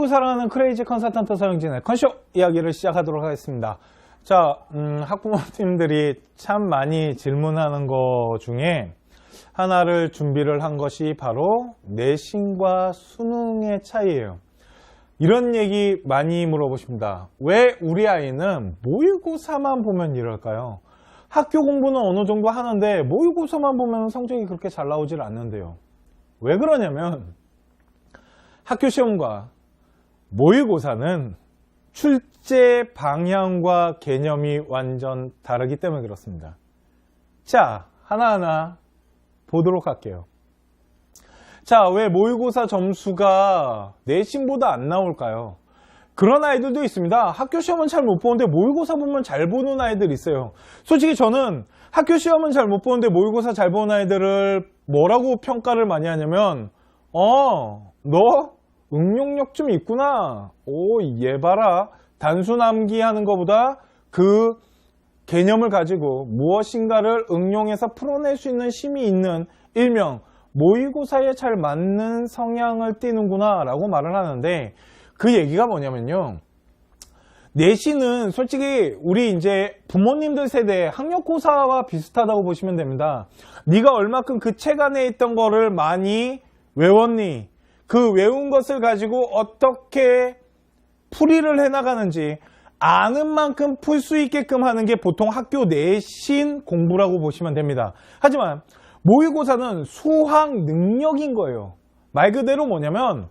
공부를 사랑하는 크레이지 컨설턴트 서영진의 컨쇼 이야기를 시작하도록 하겠습니다. 자, 학부모님들이 참 많이 질문하는 것 중에 하나를 준비를 한 것이 바로 내신과 수능의 차이예요. 이런 얘기 많이 물어보십니다. 왜 우리 아이는 모의고사만 보면 이럴까요? 학교 공부는 어느 정도 하는데 모의고사만 보면 성적이 그렇게 잘 나오질 않는데요. 왜 그러냐면 학교 시험과 모의고사는 출제 방향과 개념이 완전 다르기 때문에 그렇습니다. 자, 하나하나 보도록 할게요. 자, 왜 모의고사 점수가 내신보다 안 나올까요? 그런 아이들도 있습니다. 학교 시험은 잘 못 보는데 모의고사 보면 잘 보는 아이들 있어요. 솔직히 저는 학교 시험은 잘 못 보는데 모의고사 잘 보는 아이들을 뭐라고 평가를 많이 하냐면 너 응용력 좀 있구나. 오, 얘 봐라. 단순 암기하는 것보다 그 개념을 가지고 무엇인가를 응용해서 풀어낼 수 있는 힘이 있는 일명 모의고사에 잘 맞는 성향을 띠는구나 라고 말을 하는데, 그 얘기가 뭐냐면요, 내신은 솔직히 우리 이제 부모님들 세대 학력고사와 비슷하다고 보시면 됩니다. 네가 얼마큼 그 책 안에 있던 거를 많이 외웠니, 그 외운 것을 가지고 어떻게 풀이를 해나가는지 아는 만큼 풀 수 있게끔 하는 게 보통 학교 내신 공부라고 보시면 됩니다. 하지만 모의고사는 수학 능력인 거예요. 말 그대로 뭐냐면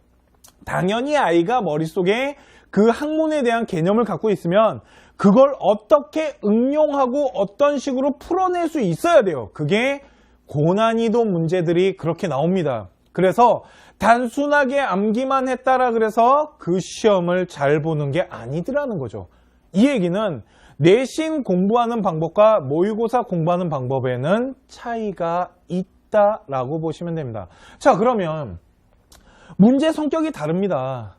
당연히 아이가 머릿속에 그 학문에 대한 개념을 갖고 있으면 그걸 어떻게 응용하고 어떤 식으로 풀어낼 수 있어야 돼요. 그게 고난이도 문제들이 그렇게 나옵니다. 그래서 단순하게 암기만 했다라 그래서 그 시험을 잘 보는 게 아니더라는 거죠. 이 얘기는 내신 공부하는 방법과 모의고사 공부하는 방법에는 차이가 있다라고 보시면 됩니다. 자, 그러면 문제 성격이 다릅니다.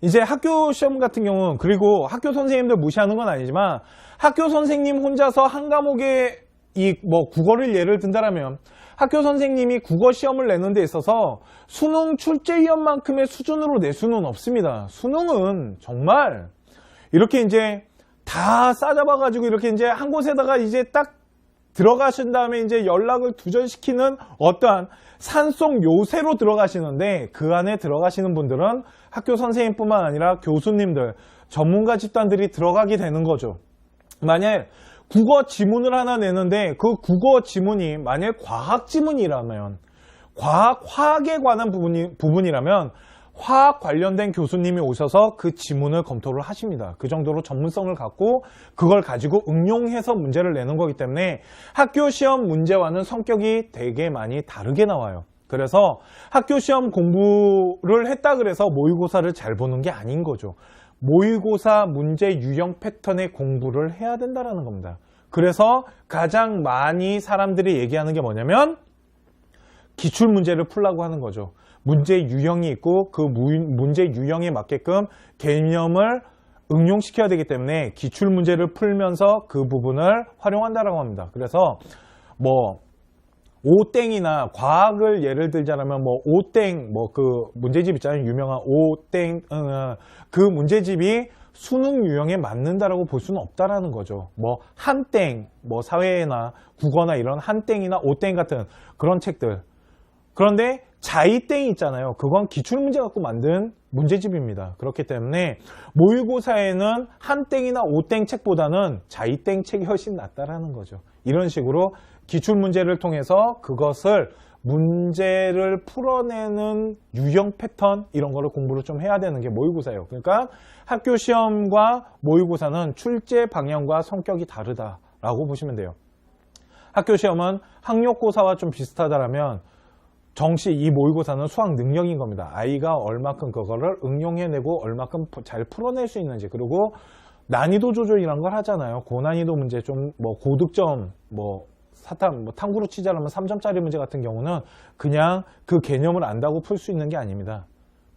이제 학교 시험 같은 경우는, 그리고 학교 선생님들 무시하는 건 아니지만 학교 선생님 혼자서 한 과목에 국어를 예를 든다라면 학교 선생님이 국어 시험을 내는 데 있어서 수능 출제위원만큼의 수준으로 낼 수는 없습니다. 수능은 정말 이렇게 이제 다 싸잡아가지고 이렇게 이제 한 곳에다가 이제 딱 들어가신 다음에 이제 연락을 두절시키는 어떠한 산속 요새로 들어가시는데, 그 안에 들어가시는 분들은 학교 선생님뿐만 아니라 교수님들, 전문가 집단들이 들어가게 되는 거죠. 만약 국어 지문을 하나 내는데 그 국어 지문이 만약 과학 지문이라면, 화학에 관한 부분이라면 화학 관련된 교수님이 오셔서 그 지문을 검토를 하십니다. 그 정도로 전문성을 갖고 그걸 가지고 응용해서 문제를 내는 거기 때문에 학교 시험 문제와는 성격이 되게 많이 다르게 나와요. 그래서 학교 시험 공부를 했다 그래서 모의고사를 잘 보는 게 아닌 거죠. 모의고사 문제 유형 패턴의 공부를 해야 된다는 겁니다. 그래서 가장 많이 사람들이 얘기하는 게 뭐냐면 기출문제를 풀라고 하는 거죠. 문제 유형이 있고 그 문제 유형에 맞게끔 개념을 응용시켜야 되기 때문에 기출문제를 풀면서 그 부분을 활용한다라고 합니다. 그래서 오땡이나 과학을 예를 들자면 오땡 그 문제집 있잖아요. 유명한 오땡 그 문제집이 수능 유형에 맞는다라고 볼 수는 없다라는 거죠. 한땡 사회나 국어나 이런 한땡이나 오땡 같은 그런 책들. 그런데 자이땡이 있잖아요. 그건 기출문제 갖고 만든 문제집입니다. 그렇기 때문에 모의고사에는 한땡이나 오땡 책보다는 자이땡 책이 훨씬 낫다라는 거죠. 이런 식으로 기출문제를 통해서 그것을 문제를 풀어내는 유형 패턴, 이런 거를 공부를 좀 해야 되는 게 모의고사예요. 그러니까 학교 시험과 모의고사는 출제 방향과 성격이 다르다라고 보시면 돼요. 학교 시험은 학력고사와 좀 비슷하다라면 정시 이 모의고사는 수학 능력인 겁니다. 아이가 얼마큼 그거를 응용해내고 얼마큼 잘 풀어낼 수 있는지, 그리고 난이도 조절이란 걸 하잖아요. 고난이도 문제 좀 고득점 사탐 탐구로 치자라면 3점짜리 문제 같은 경우는 그냥 그 개념을 안다고 풀 수 있는 게 아닙니다.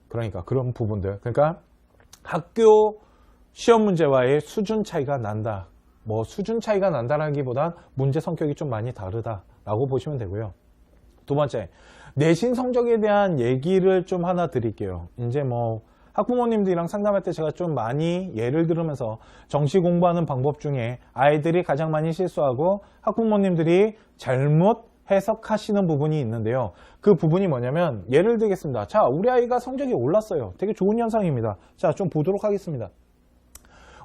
그러니까 그런 부분들, 그러니까 학교 시험 문제와의 수준 차이가 난다. 수준 차이가 난다라기보단 문제 성격이 좀 많이 다르다라고 보시면 되고요. 두 번째, 내신 성적에 대한 얘기를 좀 하나 드릴게요. 이제 학부모님들이랑 상담할 때 제가 좀 많이 예를 들으면서 정시 공부하는 방법 중에 아이들이 가장 많이 실수하고 학부모님들이 잘못 해석하시는 부분이 있는데요. 그 부분이 뭐냐면 예를 들겠습니다. 자, 우리 아이가 성적이 올랐어요. 되게 좋은 현상입니다. 자, 좀 보도록 하겠습니다.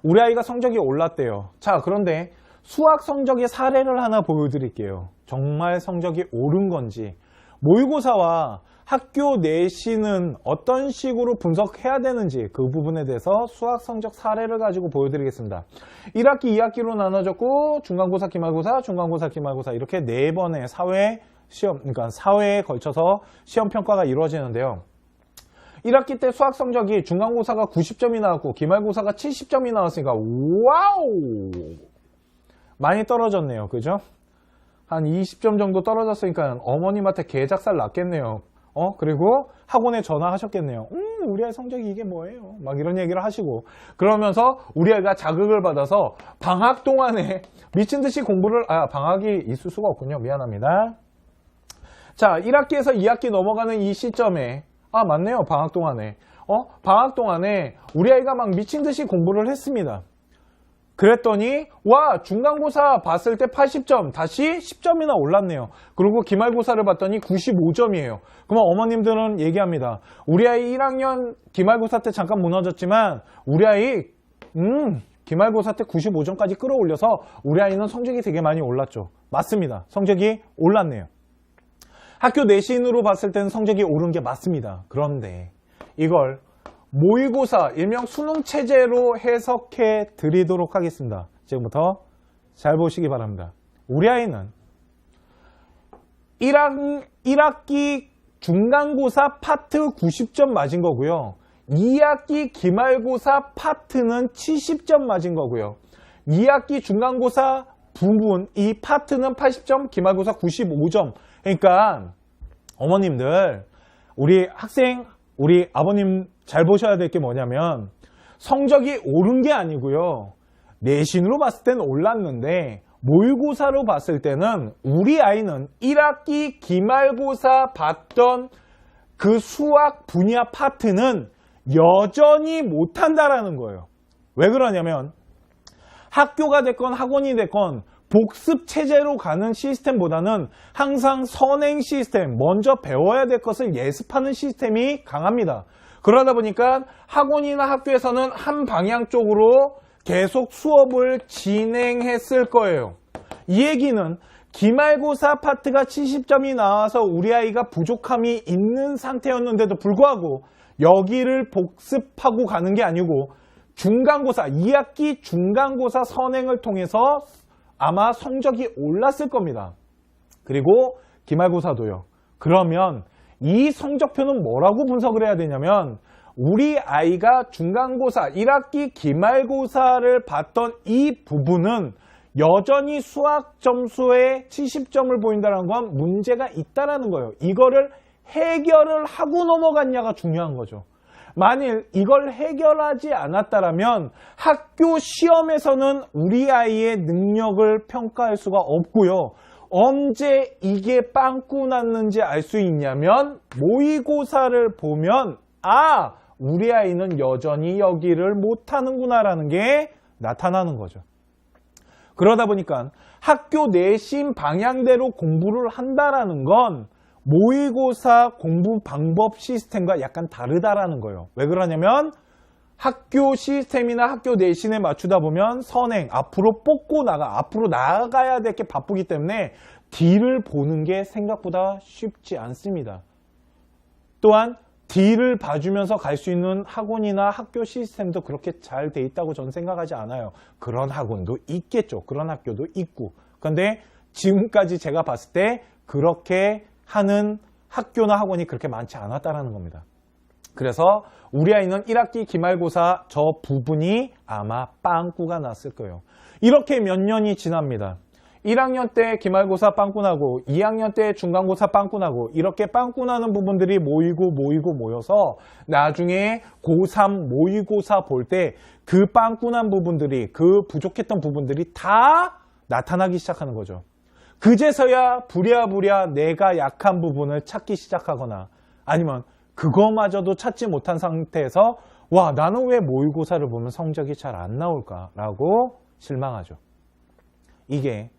우리 아이가 성적이 올랐대요. 자, 그런데 수학 성적의 사례를 하나 보여드릴게요. 정말 성적이 오른 건지, 모의고사와 학교 내신은 어떤 식으로 분석해야 되는지 그 부분에 대해서 수학 성적 사례를 가지고 보여드리겠습니다. 1학기, 2학기로 나눠졌고 중간고사, 기말고사, 중간고사, 기말고사 이렇게 4번의 사회 시험, 그러니까 사회에 걸쳐서 시험 평가가 이루어지는데요. 1학기 때 수학 성적이 중간고사가 90점이 나왔고 기말고사가 70점이 나왔으니까 와우! 많이 떨어졌네요. 그죠? 한 20점 정도 떨어졌으니까 어머님한테 개작살 났겠네요. 그리고 학원에 전화하셨겠네요. 우리 아이 성적이 이게 뭐예요? 막 이런 얘기를 하시고 그러면서 우리 아이가 자극을 받아서 방학 동안에 미친 듯이 공부를 방학이 있을 수가 없군요. 미안합니다. 자, 1학기에서 2학기 넘어가는 이 시점에 맞네요. 방학 동안에 방학 동안에 우리 아이가 막 미친 듯이 공부를 했습니다. 그랬더니 와, 중간고사 봤을 때 80점 다시 10점이나 올랐네요. 그리고 기말고사를 봤더니 95점이에요. 그러면 어머님들은 얘기합니다. 우리 아이 1학년 기말고사 때 잠깐 무너졌지만 우리 아이 기말고사 때 95점까지 끌어올려서 우리 아이는 성적이 되게 많이 올랐죠. 맞습니다. 성적이 올랐네요. 학교 내신으로 봤을 때는 성적이 오른 게 맞습니다. 그런데 이걸 모의고사, 일명 수능 체제로 해석해 드리도록 하겠습니다. 지금부터 잘 보시기 바랍니다. 우리 아이는 1학기 중간고사 파트 90점 맞은 거고요. 2학기 기말고사 파트는 70점 맞은 거고요. 2학기 중간고사 부분, 이 파트는 80점, 기말고사 95점. 그러니까 어머님들, 우리 학생, 우리 아버님 잘 보셔야 될 게 뭐냐면 성적이 오른 게 아니고요. 내신으로 봤을 때는 올랐는데 모의고사로 봤을 때는 우리 아이는 1학기 기말고사 봤던 그 수학 분야 파트는 여전히 못한다라는 거예요. 왜 그러냐면 학교가 됐건 학원이 됐건 복습 체제로 가는 시스템보다는 항상 선행 시스템, 먼저 배워야 될 것을 예습하는 시스템이 강합니다. 그러다 보니까 학원이나 학교에서는 한 방향 쪽으로 계속 수업을 진행했을 거예요. 이 얘기는 기말고사 파트가 70점이 나와서 우리 아이가 부족함이 있는 상태였는데도 불구하고 여기를 복습하고 가는 게 아니고 중간고사, 2학기 중간고사 선행을 통해서 아마 성적이 올랐을 겁니다. 그리고 기말고사도요. 그러면 이 성적표는 뭐라고 분석을 해야 되냐면 우리 아이가 중간고사 1학기 기말고사를 봤던 이 부분은 여전히 수학 점수에 70점을 보인다는 건 문제가 있다는 거예요. 이거를 해결을 하고 넘어갔냐가 중요한 거죠. 만일 이걸 해결하지 않았다면 학교 시험에서는 우리 아이의 능력을 평가할 수가 없고요. 언제 이게 빵꾸 났는지 알 수 있냐면 모의고사를 보면 우리 아이는 여전히 여기를 못하는구나라는 게 나타나는 거죠. 그러다 보니까 학교 내신 방향대로 공부를 한다라는 건 모의고사 공부 방법 시스템과 약간 다르다라는 거예요. 왜 그러냐면 학교 시스템이나 학교 내신에 맞추다 보면 선행, 앞으로 앞으로 나아가야 될 게 바쁘기 때문에 D를 보는 게 생각보다 쉽지 않습니다. 또한 D를 봐주면서 갈 수 있는 학원이나 학교 시스템도 그렇게 잘 돼 있다고 저는 생각하지 않아요. 그런 학원도 있겠죠. 그런 학교도 있고. 그런데 지금까지 제가 봤을 때 그렇게 하는 학교나 학원이 그렇게 많지 않았다는 겁니다. 그래서 우리 아이는 1학기 기말고사 저 부분이 아마 빵꾸가 났을 거예요. 이렇게 몇 년이 지납니다. 1학년 때 기말고사 빵꾸 나고 2학년 때 중간고사 빵꾸 나고 이렇게 빵꾸 나는 부분들이 모여서 나중에 고3 모의고사 볼 때 그 빵꾸 난 부분들이, 그 부족했던 부분들이 다 나타나기 시작하는 거죠. 그제서야 부랴부랴 내가 약한 부분을 찾기 시작하거나 아니면 그거마저도 찾지 못한 상태에서 와, 나는 왜 모의고사를 보면 성적이 잘 안 나올까라고 실망하죠. 이게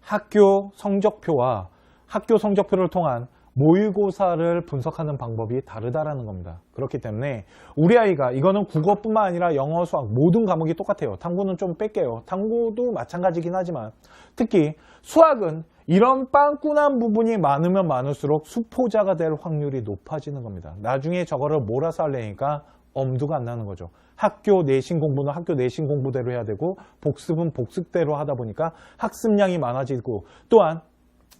학교 성적표와 학교 성적표를 통한 모의고사를 분석하는 방법이 다르다라는 겁니다. 그렇기 때문에 우리 아이가 이거는 국어뿐만 아니라 영어, 수학 모든 과목이 똑같아요. 탐구는 좀 뺄게요. 탐구도 마찬가지긴 하지만 특히 수학은 이런 빵꾸난 부분이 많으면 많을수록 수포자가 될 확률이 높아지는 겁니다. 나중에 저거를 몰아서 하려니까 엄두가 안 나는 거죠. 학교 내신 공부는 학교 내신 공부대로 해야 되고 복습은 복습대로 하다 보니까 학습량이 많아지고 또한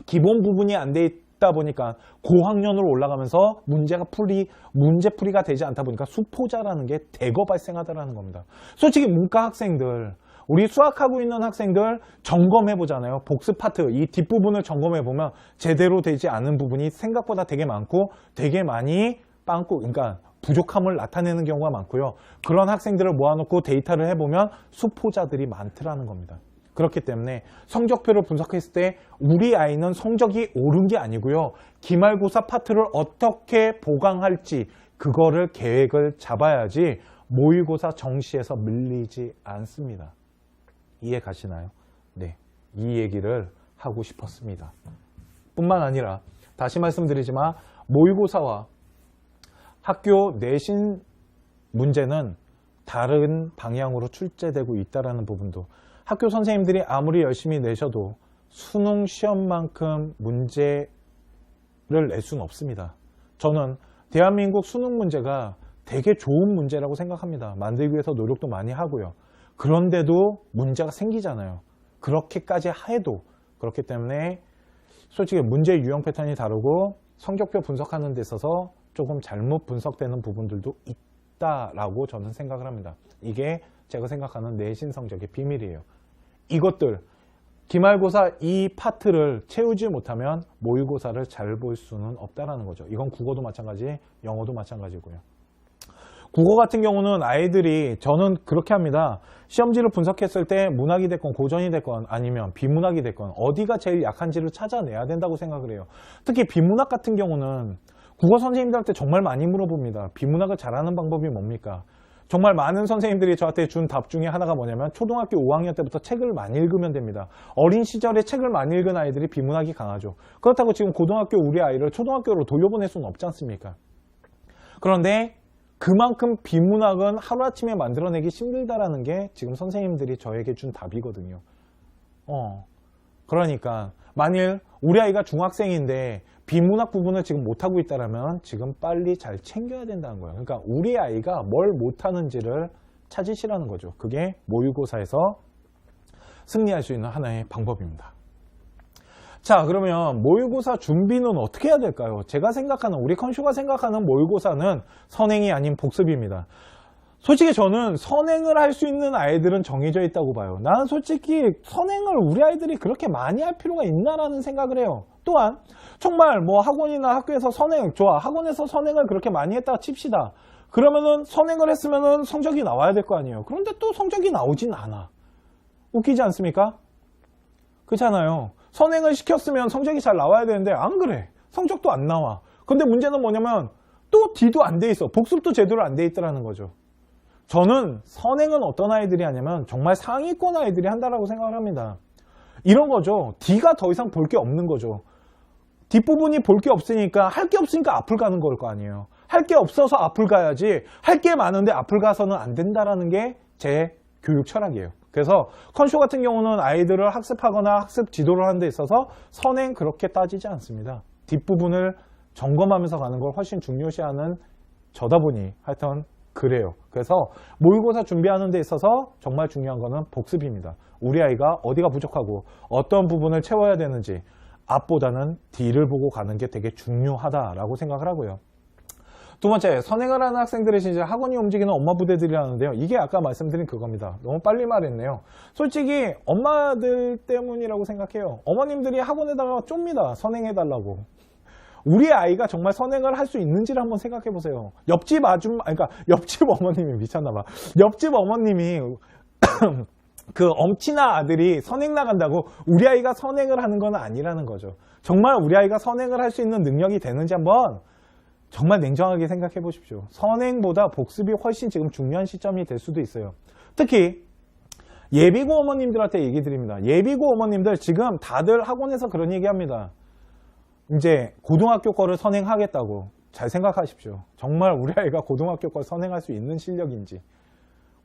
기본 부분이 안 돼 있다 보니까 고학년으로 올라가면서 문제풀이가 되지 않다 보니까 수포자라는 게 대거 발생하다라는 겁니다. 솔직히 문과 학생들, 우리 수학하고 있는 학생들 점검해 보잖아요. 복습 파트 이 뒷부분을 점검해 보면 제대로 되지 않은 부분이 생각보다 되게 많고 되게 많이 그러니까 부족함을 나타내는 경우가 많고요. 그런 학생들을 모아놓고 데이터를 해보면 수포자들이 많더라는 겁니다. 그렇기 때문에 성적표를 분석했을 때 우리 아이는 성적이 오른 게 아니고요. 기말고사 파트를 어떻게 보강할지 그거를 계획을 잡아야지 모의고사 정시에서 밀리지 않습니다. 이해 가시나요? 네, 이 얘기를 하고 싶었습니다. 뿐만 아니라 다시 말씀드리지만 모의고사와 학교 내신 문제는 다른 방향으로 출제되고 있다는 부분도 학교 선생님들이 아무리 열심히 내셔도 수능 시험만큼 문제를 낼 수는 없습니다. 저는 대한민국 수능 문제가 되게 좋은 문제라고 생각합니다. 만들기 위해서 노력도 많이 하고요. 그런데도 문제가 생기잖아요. 그렇게까지 해도 그렇기 때문에 솔직히 문제 유형 패턴이 다르고 성적표 분석하는 데 있어서 조금 잘못 분석되는 부분들도 있다라고 저는 생각을 합니다. 이게 제가 생각하는 내신 성적의 비밀이에요. 이것들 기말고사 이 파트를 채우지 못하면 모의고사를 잘 볼 수는 없다라는 거죠. 이건 국어도 마찬가지, 영어도 마찬가지고요. 국어 같은 경우는 아이들이 저는 그렇게 합니다. 시험지를 분석했을 때 문학이 됐건 고전이 됐건 아니면 비문학이 됐건 어디가 제일 약한지를 찾아내야 된다고 생각을 해요. 특히 비문학 같은 경우는 국어 선생님들한테 정말 많이 물어봅니다. 비문학을 잘하는 방법이 뭡니까? 정말 많은 선생님들이 저한테 준 답 중에 하나가 뭐냐면 초등학교 5학년 때부터 책을 많이 읽으면 됩니다. 어린 시절에 책을 많이 읽은 아이들이 비문학이 강하죠. 그렇다고 지금 고등학교 우리 아이를 초등학교로 돌려보낼 수는 없지 않습니까? 그런데 그만큼 비문학은 하루아침에 만들어내기 힘들다라는 게 지금 선생님들이 저에게 준 답이거든요. 그러니까 만일 우리 아이가 중학생인데 비문학 부분을 지금 못하고 있다면 지금 빨리 잘 챙겨야 된다는 거예요. 그러니까 우리 아이가 뭘 못하는지를 찾으시라는 거죠. 그게 모의고사에서 승리할 수 있는 하나의 방법입니다. 자, 그러면 모의고사 준비는 어떻게 해야 될까요? 제가 생각하는, 우리 컨쇼가 생각하는 모의고사는 선행이 아닌 복습입니다. 솔직히 저는 선행을 할 수 있는 아이들은 정해져 있다고 봐요. 나는 솔직히 선행을 우리 아이들이 그렇게 많이 할 필요가 있나라는 생각을 해요. 또한 정말 뭐 학원이나 학교에서 선행, 좋아, 학원에서 선행을 그렇게 많이 했다가 칩시다. 그러면은 선행을 했으면은 성적이 나와야 될 거 아니에요. 그런데 또 성적이 나오진 않아. 웃기지 않습니까? 그렇잖아요. 선행을 시켰으면 성적이 잘 나와야 되는데 안 그래. 성적도 안 나와. 근데 문제는 뭐냐면 또 D도 안 돼 있어. 복습도 제대로 안 돼 있더라는 거죠. 저는 선행은 어떤 아이들이 하냐면 정말 상위권 아이들이 한다라고 생각을 합니다. 이런 거죠. D가 더 이상 볼 게 없는 거죠. 뒷부분이 볼 게 없으니까 할 게 없으니까 앞을 가는 걸 거 아니에요. 할 게 없어서 앞을 가야지 할 게 많은데 앞을 가서는 안 된다라는 게 제 교육 철학이에요. 그래서 컨쇼 같은 경우는 아이들을 학습하거나 학습 지도를 하는 데 있어서 선행 그렇게 따지지 않습니다. 뒷부분을 점검하면서 가는 걸 훨씬 중요시하는 저다 보니 하여튼 그래요. 그래서 모의고사 준비하는 데 있어서 정말 중요한 거는 복습입니다. 우리 아이가 어디가 부족하고 어떤 부분을 채워야 되는지 앞보다는 뒤를 보고 가는 게 되게 중요하다라고 생각을 하고요. 두 번째, 선행을 하는 학생들이 진짜 학원이 움직이는 엄마 부대들이라는데요. 이게 아까 말씀드린 그겁니다. 너무 빨리 말했네요. 솔직히 엄마들 때문이라고 생각해요. 어머님들이 학원에다가 쫍니다. 선행해달라고. 우리 아이가 정말 선행을 할 수 있는지를 한번 생각해 보세요. 옆집 어머님이 미쳤나봐. 옆집 어머님이 그 엄친아 아들이 선행 나간다고 우리 아이가 선행을 하는 건 아니라는 거죠. 정말 우리 아이가 선행을 할 수 있는 능력이 되는지 한번 정말 냉정하게 생각해 보십시오. 선행보다 복습이 훨씬 지금 중요한 시점이 될 수도 있어요. 특히 예비고 어머님들한테 얘기 드립니다. 예비고 어머님들 지금 다들 학원에서 그런 얘기 합니다. 이제 고등학교 거를 선행하겠다고. 잘 생각하십시오. 정말 우리 아이가 고등학교 걸 선행할 수 있는 실력인지.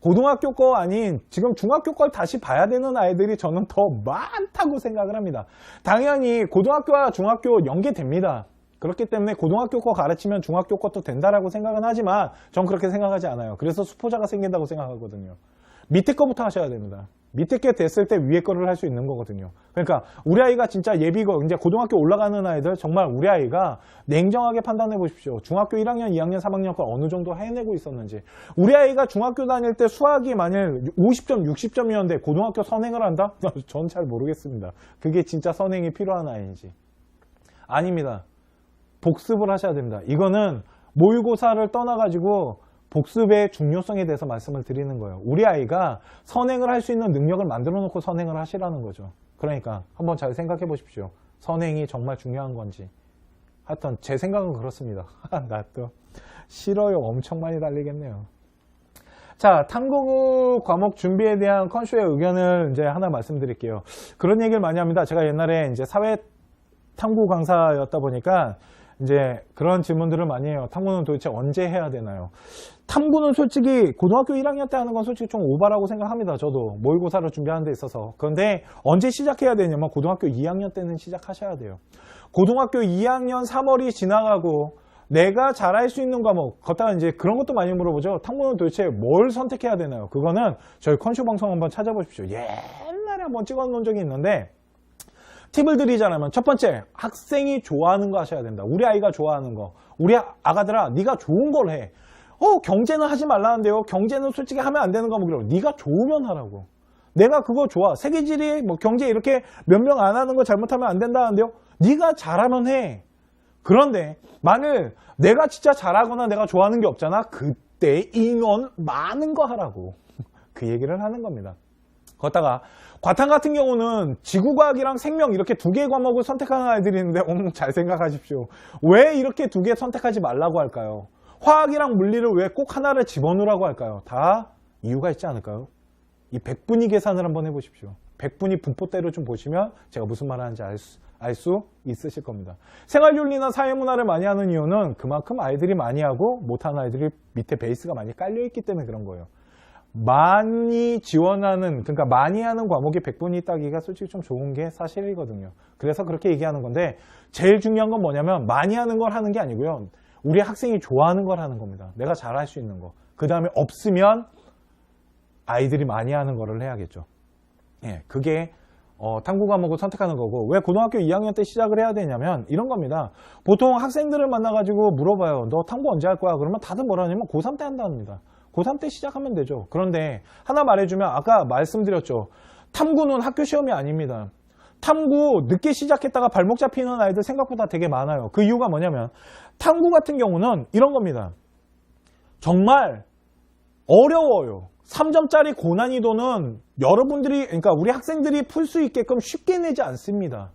고등학교 거 아닌 지금 중학교 걸 다시 봐야 되는 아이들이 저는 더 많다고 생각을 합니다. 당연히 고등학교와 중학교 연계됩니다. 그렇기 때문에 고등학교 거 가르치면 중학교 것도 된다라고 생각은 하지만 전 그렇게 생각하지 않아요. 그래서 수포자가 생긴다고 생각하거든요. 밑에 거부터 하셔야 됩니다. 밑에 게 됐을 때 위에 거를 할 수 있는 거거든요. 그러니까 우리 아이가 진짜 예비고 이제 고등학교 올라가는 아이들 정말 우리 아이가 냉정하게 판단해 보십시오. 중학교 1학년, 2학년, 3학년 걸 어느 정도 해내고 있었는지. 우리 아이가 중학교 다닐 때 수학이 만일 50점, 60점이었는데 고등학교 선행을 한다? 전 잘 모르겠습니다. 그게 진짜 선행이 필요한 아이인지. 아닙니다. 복습을 하셔야 됩니다. 이거는 모의고사를 떠나가지고 복습의 중요성에 대해서 말씀을 드리는 거예요. 우리 아이가 선행을 할 수 있는 능력을 만들어 놓고 선행을 하시라는 거죠. 그러니까 한번 잘 생각해 보십시오. 선행이 정말 중요한 건지. 하여튼 제 생각은 그렇습니다. 나 또 싫어요. 엄청 많이 달리겠네요. 자, 탐구 과목 준비에 대한 컨쇼의 의견을 이제 하나 말씀드릴게요. 그런 얘기를 많이 합니다. 제가 옛날에 이제 사회 탐구 강사였다 보니까 이제 그런 질문들을 많이 해요. 탐구는 도대체 언제 해야 되나요? 탐구는 솔직히 고등학교 1학년 때 하는 건 솔직히 좀 오바라고 생각합니다. 저도 모의고사를 준비하는 데 있어서. 그런데 언제 시작해야 되냐면 고등학교 2학년 때는 시작하셔야 돼요. 고등학교 2학년 3월이 지나가고 내가 잘할 수 있는 과목, 걷다가 이제 그런 것도 많이 물어보죠. 탐구는 도대체 뭘 선택해야 되나요? 그거는 저희 컨쇼 방송 한번 찾아보십시오. 옛날에 한번 찍어놓은 적이 있는데 팁을 드리자면 첫 번째, 학생이 좋아하는 거 하셔야 된다. 우리 아이가 좋아하는 거. 우리 아가들아, 네가 좋은 걸 해. 경제는 하지 말라는데요. 경제는 솔직히 하면 안 되는 과목이라고. 네가 좋으면 하라고. 내가 그거 좋아. 세계지리, 경제 이렇게 몇 명 안 하는 거 잘못하면 안 된다는데요. 네가 잘하면 해. 그런데 만일 내가 진짜 잘하거나 내가 좋아하는 게 없잖아. 그때 인원 많은 거 하라고. 그 얘기를 하는 겁니다. 걷다가 과탐 같은 경우는 지구과학이랑 생명 이렇게 두 개의 과목을 선택하는 아이들이 있는데 잘 생각하십시오. 왜 이렇게 두 개 선택하지 말라고 할까요? 화학이랑 물리를 왜 꼭 하나를 집어넣으라고 할까요? 다 이유가 있지 않을까요? 이 백분위 계산을 한번 해보십시오. 백분위 분포대로 좀 보시면 제가 무슨 말 하는지 알 수 있으실 겁니다. 생활윤리나 사회문화를 많이 하는 이유는 그만큼 아이들이 많이 하고 못하는 아이들이 밑에 베이스가 많이 깔려있기 때문에 그런 거예요. 많이 지원하는, 그러니까 많이 하는 과목이 백분위 따기가 솔직히 좀 좋은 게 사실이거든요. 그래서 그렇게 얘기하는 건데 제일 중요한 건 뭐냐면 많이 하는 걸 하는 게 아니고요. 우리 학생이 좋아하는 걸 하는 겁니다. 내가 잘할 수 있는 거. 그 다음에 없으면 아이들이 많이 하는 거를 해야겠죠. 예, 그게 탐구 과목을 선택하는 거고 왜 고등학교 2학년 때 시작을 해야 되냐면 이런 겁니다. 보통 학생들을 만나가지고 물어봐요. 너 탐구 언제 할 거야? 그러면 다들 뭐라 하냐면 고3 때 한답니다. 고3 때 시작하면 되죠. 그런데 하나 말해주면 아까 말씀드렸죠. 탐구는 학교 시험이 아닙니다. 탐구 늦게 시작했다가 발목 잡히는 아이들 생각보다 되게 많아요. 그 이유가 뭐냐면 탐구 같은 경우는 이런 겁니다. 정말 어려워요. 3점짜리 고난이도는 여러분들이, 그러니까 우리 학생들이 풀 수 있게끔 쉽게 내지 않습니다.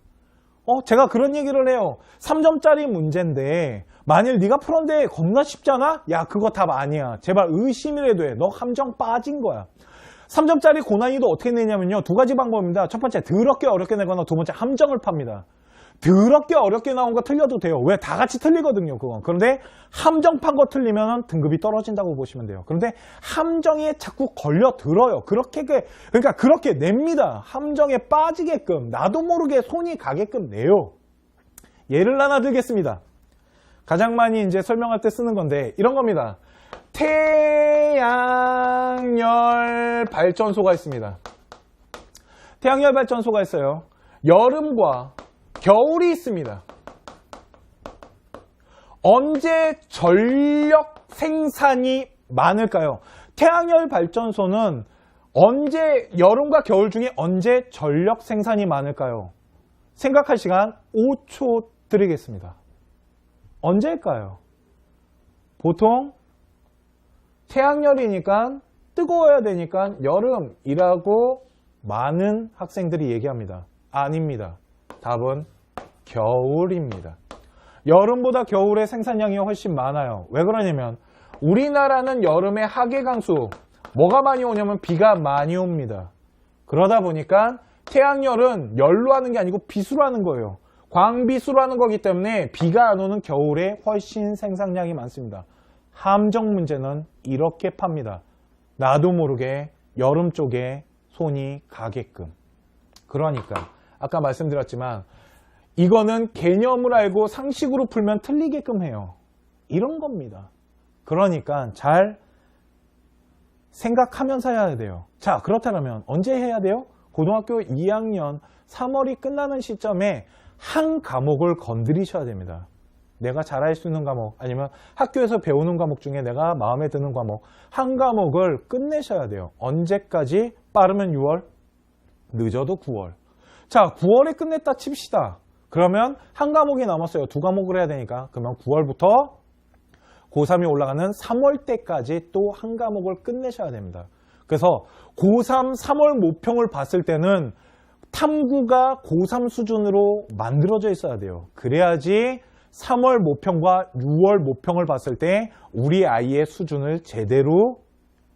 제가 그런 얘기를 해요. 3점짜리 문제인데 만일 네가 풀었는데 겁나 쉽잖아? 야, 그거 답 아니야. 제발 의심이라도 해. 너 함정 빠진 거야. 3점짜리 고난이도 어떻게 내냐면요. 두 가지 방법입니다. 첫 번째, 더럽게 어렵게 내거나 두 번째, 함정을 팝니다. 더럽게 어렵게 나온 거 틀려도 돼요. 왜? 다 같이 틀리거든요, 그건. 그런데 함정 판 거 틀리면 등급이 떨어진다고 보시면 돼요. 그런데 함정에 자꾸 걸려들어요. 그러니까 그렇게 냅니다. 함정에 빠지게끔, 나도 모르게 손이 가게끔 내요. 예를 하나 들겠습니다. 가장 많이 이제 설명할 때 쓰는 건데, 이런 겁니다. 태양열 발전소가 있습니다. 태양열 발전소가 있어요. 여름과 겨울이 있습니다. 언제 전력 생산이 많을까요? 태양열 발전소는 여름과 겨울 중에 언제 전력 생산이 많을까요? 생각할 시간 5초 드리겠습니다. 언제일까요? 보통 태양열이니까 뜨거워야 되니까 여름이라고 많은 학생들이 얘기합니다. 아닙니다. 답은 겨울입니다. 여름보다 겨울에 생산량이 훨씬 많아요. 왜 그러냐면 우리나라는 여름에 하계 강수, 뭐가 많이 오냐면 비가 많이 옵니다. 그러다 보니까 태양열은 열로 하는 게 아니고 비수로 하는 거예요. 광비수로 하는 거기 때문에 비가 안 오는 겨울에 훨씬 생산량이 많습니다. 함정 문제는 이렇게 팝니다. 나도 모르게 여름 쪽에 손이 가게끔. 그러니까 아까 말씀드렸지만 이거는 개념을 알고 상식으로 풀면 틀리게끔 해요. 이런 겁니다. 그러니까 잘 생각하면서 해야 돼요. 자, 그렇다면 언제 해야 돼요? 고등학교 2학년 3월이 끝나는 시점에 한 과목을 건드리셔야 됩니다. 내가 잘할 수 있는 과목, 아니면 학교에서 배우는 과목 중에 내가 마음에 드는 과목, 한 과목을 끝내셔야 돼요. 언제까지? 빠르면 6월, 늦어도 9월. 자, 9월에 끝냈다 칩시다. 그러면 한 과목이 남았어요. 두 과목을 해야 되니까. 그러면 9월부터 고3이 올라가는 3월 때까지 또 한 과목을 끝내셔야 됩니다. 그래서 고3 3월 모평을 봤을 때는 탐구가 고3 수준으로 만들어져 있어야 돼요. 그래야지 3월 모평과 6월 모평을 봤을 때 우리 아이의 수준을 제대로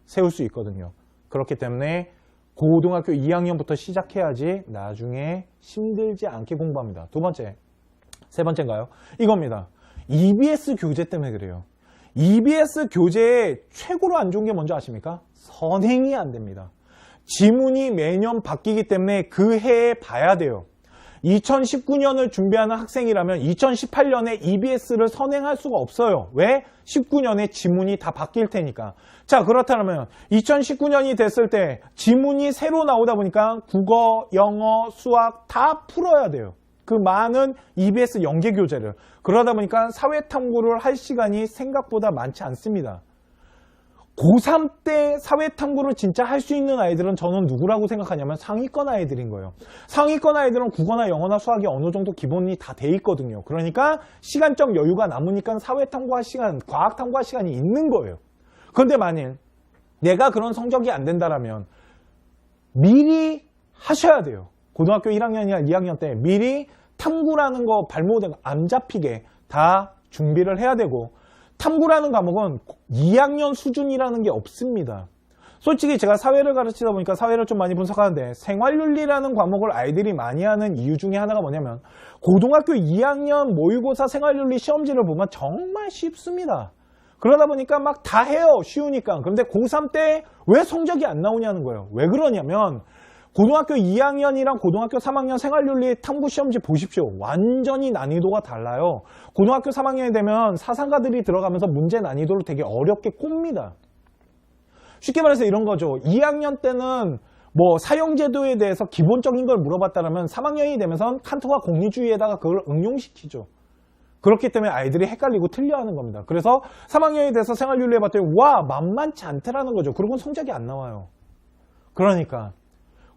세울 수 있거든요. 그렇기 때문에 고등학교 2학년부터 시작해야지 나중에 힘들지 않게 공부합니다. 두 번째, 세 번째인가요? 이겁니다. EBS 교재 때문에 그래요. EBS 교재의 최고로 안 좋은 게 뭔지 아십니까? 선행이 안 됩니다. 지문이 매년 바뀌기 때문에 그 해에 봐야 돼요. 2019년을 준비하는 학생이라면 2018년에 EBS를 선행할 수가 없어요. 왜? 19년에 지문이 다 바뀔 테니까. 자, 그렇다면 2019년이 됐을 때 지문이 새로 나오다 보니까 국어, 영어, 수학 다 풀어야 돼요. 그 많은 EBS 연계 교재를. 그러다 보니까 사회탐구를 할 시간이 생각보다 많지 않습니다. 고3 때 사회탐구를 진짜 할 수 있는 아이들은 저는 누구라고 생각하냐면 상위권 아이들인 거예요. 상위권 아이들은 국어나 영어나 수학이 어느 정도 기본이 다 돼 있거든요. 그러니까 시간적 여유가 남으니까 사회탐구할 시간, 과학탐구할 시간이 있는 거예요. 그런데 만일 내가 그런 성적이 안 된다라면 미리 하셔야 돼요. 고등학교 1학년이나 2학년 때 미리 탐구라는 거 발모된 거 안 잡히게 다 준비를 해야 되고, 탐구라는 과목은 2학년 수준이라는 게 없습니다. 솔직히 제가 사회를 가르치다 보니까 사회를 좀 많이 분석하는데 생활윤리라는 과목을 아이들이 많이 하는 이유 중에 하나가 뭐냐면 고등학교 2학년 모의고사 생활윤리 시험지를 보면 정말 쉽습니다. 그러다 보니까 막 다 해요. 쉬우니까. 그런데 고3 때 왜 성적이 안 나오냐는 거예요. 왜 그러냐면 고등학교 2학년이랑 고등학교 3학년 생활윤리 탐구 시험지 보십시오. 완전히 난이도가 달라요. 고등학교 3학년이 되면 사상가들이 들어가면서 문제 난이도를 되게 어렵게 꼽니다. 쉽게 말해서 이런 거죠. 2학년 때는 뭐 사형제도에 대해서 기본적인 걸 물어봤다면 3학년이 되면서 칸트와 공리주의에다가 그걸 응용시키죠. 그렇기 때문에 아이들이 헷갈리고 틀려하는 겁니다. 그래서 3학년이 돼서 생활윤리 해봤더니 와, 만만치 않더라는 거죠. 그리고 성적이 안 나와요. 그러니까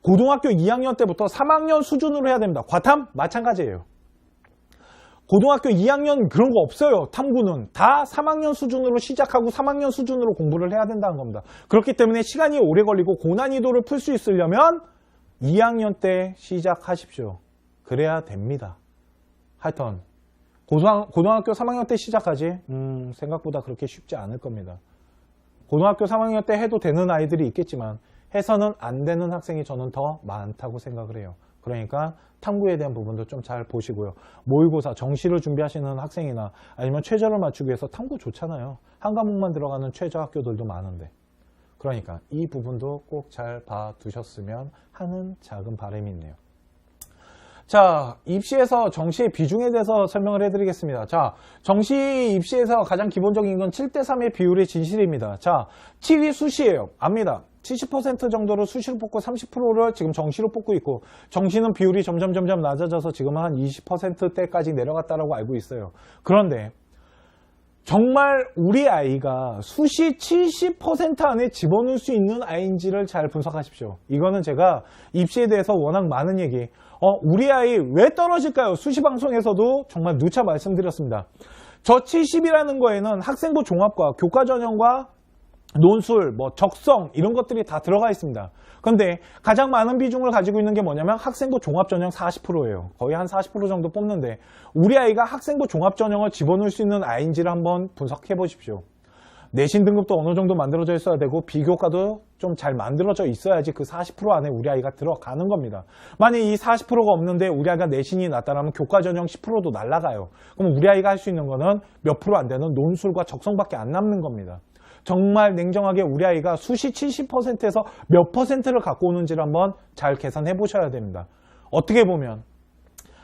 고등학교 2학년 때부터 3학년 수준으로 해야 됩니다. 과탐? 마찬가지예요. 고등학교 2학년 그런 거 없어요. 탐구는 다 3학년 수준으로 시작하고 3학년 수준으로 공부를 해야 된다는 겁니다. 그렇기 때문에 시간이 오래 걸리고 고난이도를 풀 수 있으려면 2학년 때 시작하십시오. 그래야 됩니다. 하여튼 고등학교 3학년 때 시작하지 생각보다 그렇게 쉽지 않을 겁니다. 고등학교 3학년 때 해도 되는 아이들이 있겠지만 해서는 안 되는 학생이 저는 더 많다고 생각을 해요. 그러니까 탐구에 대한 부분도 좀 잘 보시고요. 모의고사, 정시를 준비하시는 학생이나 아니면 최저를 맞추기 위해서 탐구 좋잖아요. 한 과목만 들어가는 최저 학교들도 많은데. 그러니까 이 부분도 꼭 잘 봐두셨으면 하는 작은 바람이 있네요. 자, 입시에서 정시의 비중에 대해서 설명을 해드리겠습니다. 자, 정시 입시에서 가장 기본적인 건 7대3의 비율이 진실입니다. 자, 7이 수시예요. 압니다. 70% 정도로 수시로 뽑고 30%를 지금 정시로 뽑고 있고, 정시는 비율이 점점 낮아져서 지금 한 20%대까지 내려갔다라고 알고 있어요. 그런데 정말 우리 아이가 수시 70% 안에 집어넣을 수 있는 아이인지를 잘 분석하십시오. 이거는 제가 입시에 대해서 워낙 많은 얘기, 우리 아이 왜 떨어질까요? 수시 방송에서도 정말 누차 말씀드렸습니다. 저 70이라는 거에는 학생부 종합과 교과 전형과 논술, 뭐 적성 이런 것들이 다 들어가 있습니다. 그런데 가장 많은 비중을 가지고 있는 게 뭐냐면 학생부 종합전형 40%예요. 거의 한 40% 정도 뽑는데 우리 아이가 학생부 종합전형을 집어넣을 수 있는 아이인지를 한번 분석해 보십시오. 내신 등급도 어느 정도 만들어져 있어야 되고 비교과도 좀 잘 만들어져 있어야지 그 40% 안에 우리 아이가 들어가는 겁니다. 만약 이 40%가 없는데 우리 아이가 내신이 낮다라면 교과 전형 10%도 날아가요. 그럼 우리 아이가 할 수 있는 거는 몇 프로 안 되는 논술과 적성밖에 안 남는 겁니다. 정말 냉정하게 우리 아이가 수시 70%에서 몇 %를 갖고 오는지를 한번 잘 계산해 보셔야 됩니다. 어떻게 보면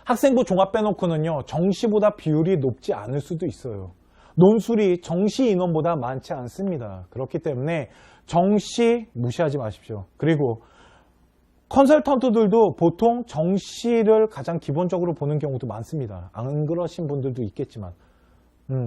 학생부 종합 빼놓고는요, 정시보다 비율이 높지 않을 수도 있어요. 논술이 정시 인원보다 많지 않습니다. 그렇기 때문에 정시 무시하지 마십시오. 그리고 컨설턴트들도 보통 정시를 가장 기본적으로 보는 경우도 많습니다. 안 그러신 분들도 있겠지만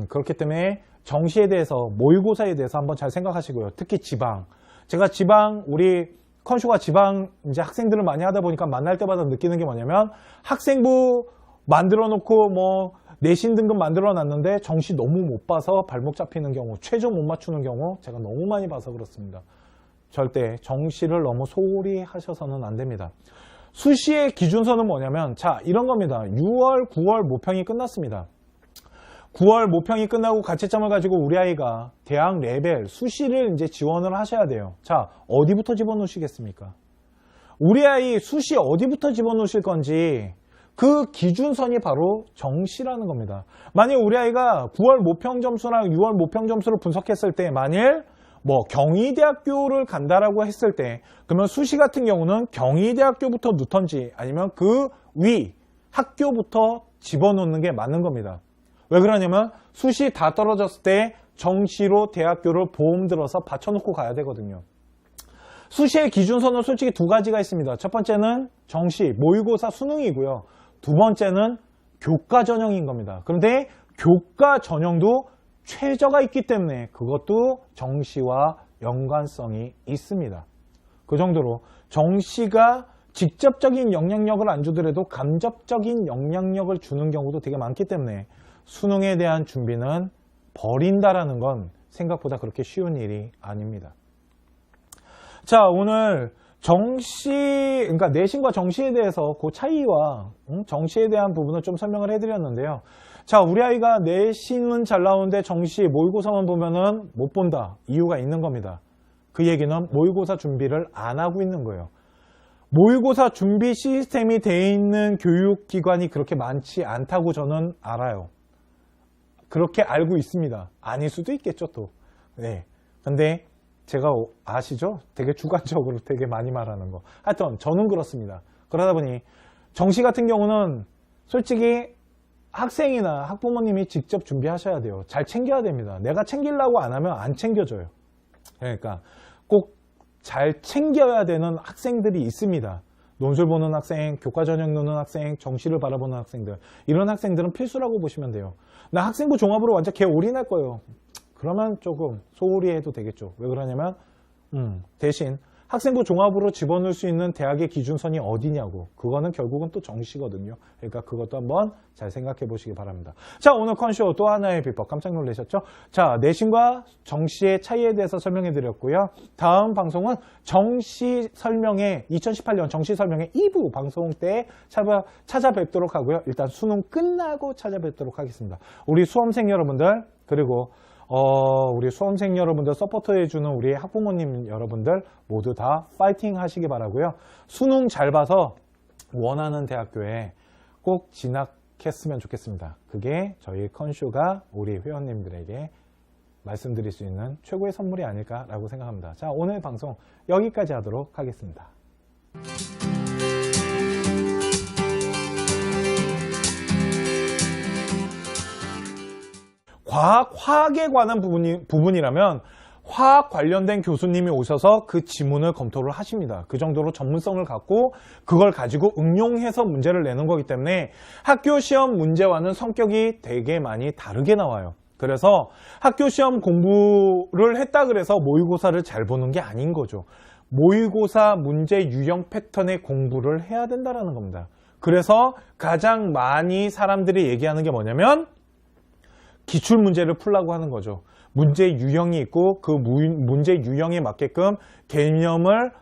그렇기 때문에 정시에 대해서 모의고사에 대해서 한번 잘 생각하시고요. 특히 지방. 제가 지방 우리 컨쇼가 지방 이제 학생들을 많이 하다 보니까 만날 때마다 느끼는 게 뭐냐면 학생부 만들어 놓고 뭐 내신 등급 만들어 놨는데 정시 너무 못 봐서 발목 잡히는 경우, 최저 못 맞추는 경우 제가 너무 많이 봐서 그렇습니다. 절대 정시를 너무 소홀히 하셔서는 안 됩니다. 수시의 기준서는 뭐냐면 자 이런 겁니다. 6월, 9월 모평이 끝났습니다. 9월 모평이 끝나고 가채점을 가지고 우리 아이가 대학 레벨 수시를 이제 지원을 하셔야 돼요. 자, 어디부터 집어넣으시겠습니까? 우리 아이 수시 어디부터 집어넣으실 건지 그 기준선이 바로 정시라는 겁니다. 만약 우리 아이가 9월 모평 점수랑 6월 모평 점수를 분석했을 때 만일 뭐 경희대학교를 간다라고 했을 때 그러면 수시 같은 경우는 경희대학교부터 넣던지 아니면 그 위 학교부터 집어넣는 게 맞는 겁니다. 왜 그러냐면 수시 다 떨어졌을 때 정시로 대학교를 보험 들어서 받쳐놓고 가야 되거든요. 수시의 기준서는 솔직히 두 가지가 있습니다. 첫 번째는 정시, 모의고사 수능이고요. 두 번째는 교과 전형인 겁니다. 그런데 교과 전형도 최저가 있기 때문에 그것도 정시와 연관성이 있습니다. 그 정도로 정시가 직접적인 영향력을 안 주더라도 간접적인 영향력을 주는 경우도 되게 많기 때문에 수능에 대한 준비는 버린다라는 건 생각보다 그렇게 쉬운 일이 아닙니다. 자, 오늘 정시, 그러니까 내신과 정시에 대해서 그 차이와 정시에 대한 부분을 좀 설명을 해드렸는데요. 자, 우리 아이가 내신은 잘 나오는데 정시, 모의고사만 보면은 못 본다. 이유가 있는 겁니다. 그 얘기는 모의고사 준비를 안 하고 있는 거예요. 모의고사 준비 시스템이 되어 있는 교육기관이 그렇게 많지 않다고 저는 알아요. 그렇게 알고 있습니다. 아닐 수도 있겠죠, 또. 네. 근데 제가 아시죠? 되게 주관적으로 되게 많이 말하는 거. 하여튼 저는 그렇습니다. 그러다 보니 정시 같은 경우는 솔직히 학생이나 학부모님이 직접 준비하셔야 돼요. 잘 챙겨야 됩니다. 내가 챙기려고 안 하면 안 챙겨줘요. 그러니까 꼭 잘 챙겨야 되는 학생들이 있습니다. 논술 보는 학생, 교과 전형 노는 학생, 정시를 바라보는 학생들. 이런 학생들은 필수라고 보시면 돼요. 나 학생부 종합으로 완전 개 올인할 거예요. 그러면 조금 소홀히 해도 되겠죠. 왜 그러냐면 대신 학생부 종합으로 집어넣을 수 있는 대학의 기준선이 어디냐고. 그거는 결국은 또 정시거든요. 그러니까 그것도 한번 잘 생각해 보시기 바랍니다. 자, 오늘 컨쇼 또 하나의 비법 깜짝 놀라셨죠? 자, 내신과 정시의 차이에 대해서 설명해 드렸고요. 다음 방송은 정시 설명회 2018년 정시 설명회 2부 방송 때 찾아뵙도록 하고요. 일단 수능 끝나고 찾아뵙도록 하겠습니다. 우리 수험생 여러분들 그리고 우리 수험생 여러분들 서포트해주는 우리 학부모님 여러분들 모두 다 파이팅 하시기 바라고요. 수능 잘 봐서 원하는 대학교에 꼭 진학했으면 좋겠습니다. 그게 저희 컨쇼가 우리 회원님들에게 말씀드릴 수 있는 최고의 선물이 아닐까라고 생각합니다. 자, 오늘 방송 여기까지 하도록 하겠습니다. 화학에 관한 부분이라면 화학 관련된 교수님이 오셔서 그 지문을 검토를 하십니다. 그 정도로 전문성을 갖고 그걸 가지고 응용해서 문제를 내는 거기 때문에 학교 시험 문제와는 성격이 되게 많이 다르게 나와요. 그래서 학교 시험 공부를 했다 그래서 모의고사를 잘 보는 게 아닌 거죠. 모의고사 문제 유형 패턴의 공부를 해야 된다는 겁니다. 그래서 가장 많이 사람들이 얘기하는 게 뭐냐면 기출문제를 풀라고 하는 거죠. 문제 유형이 있고 그 문제 유형에 맞게끔 개념을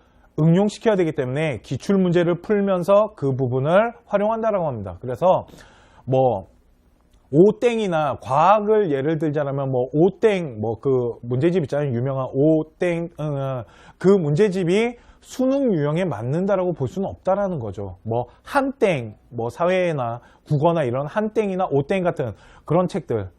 응용시켜야 되기 때문에 기출 문제를 풀면서 그 부분을 활용한다라고 합니다. 그래서 뭐 오땡이나 과학을 예를 들자면 뭐 오땡 뭐 그 문제집 있잖아요. 유명한 오땡 그 문제집이 수능 유형에 맞는다라고 볼 수는 없다라는 거죠. 뭐 한땡 뭐 사회나 국어나 이런 한땡이나 오땡 같은 그런 책들.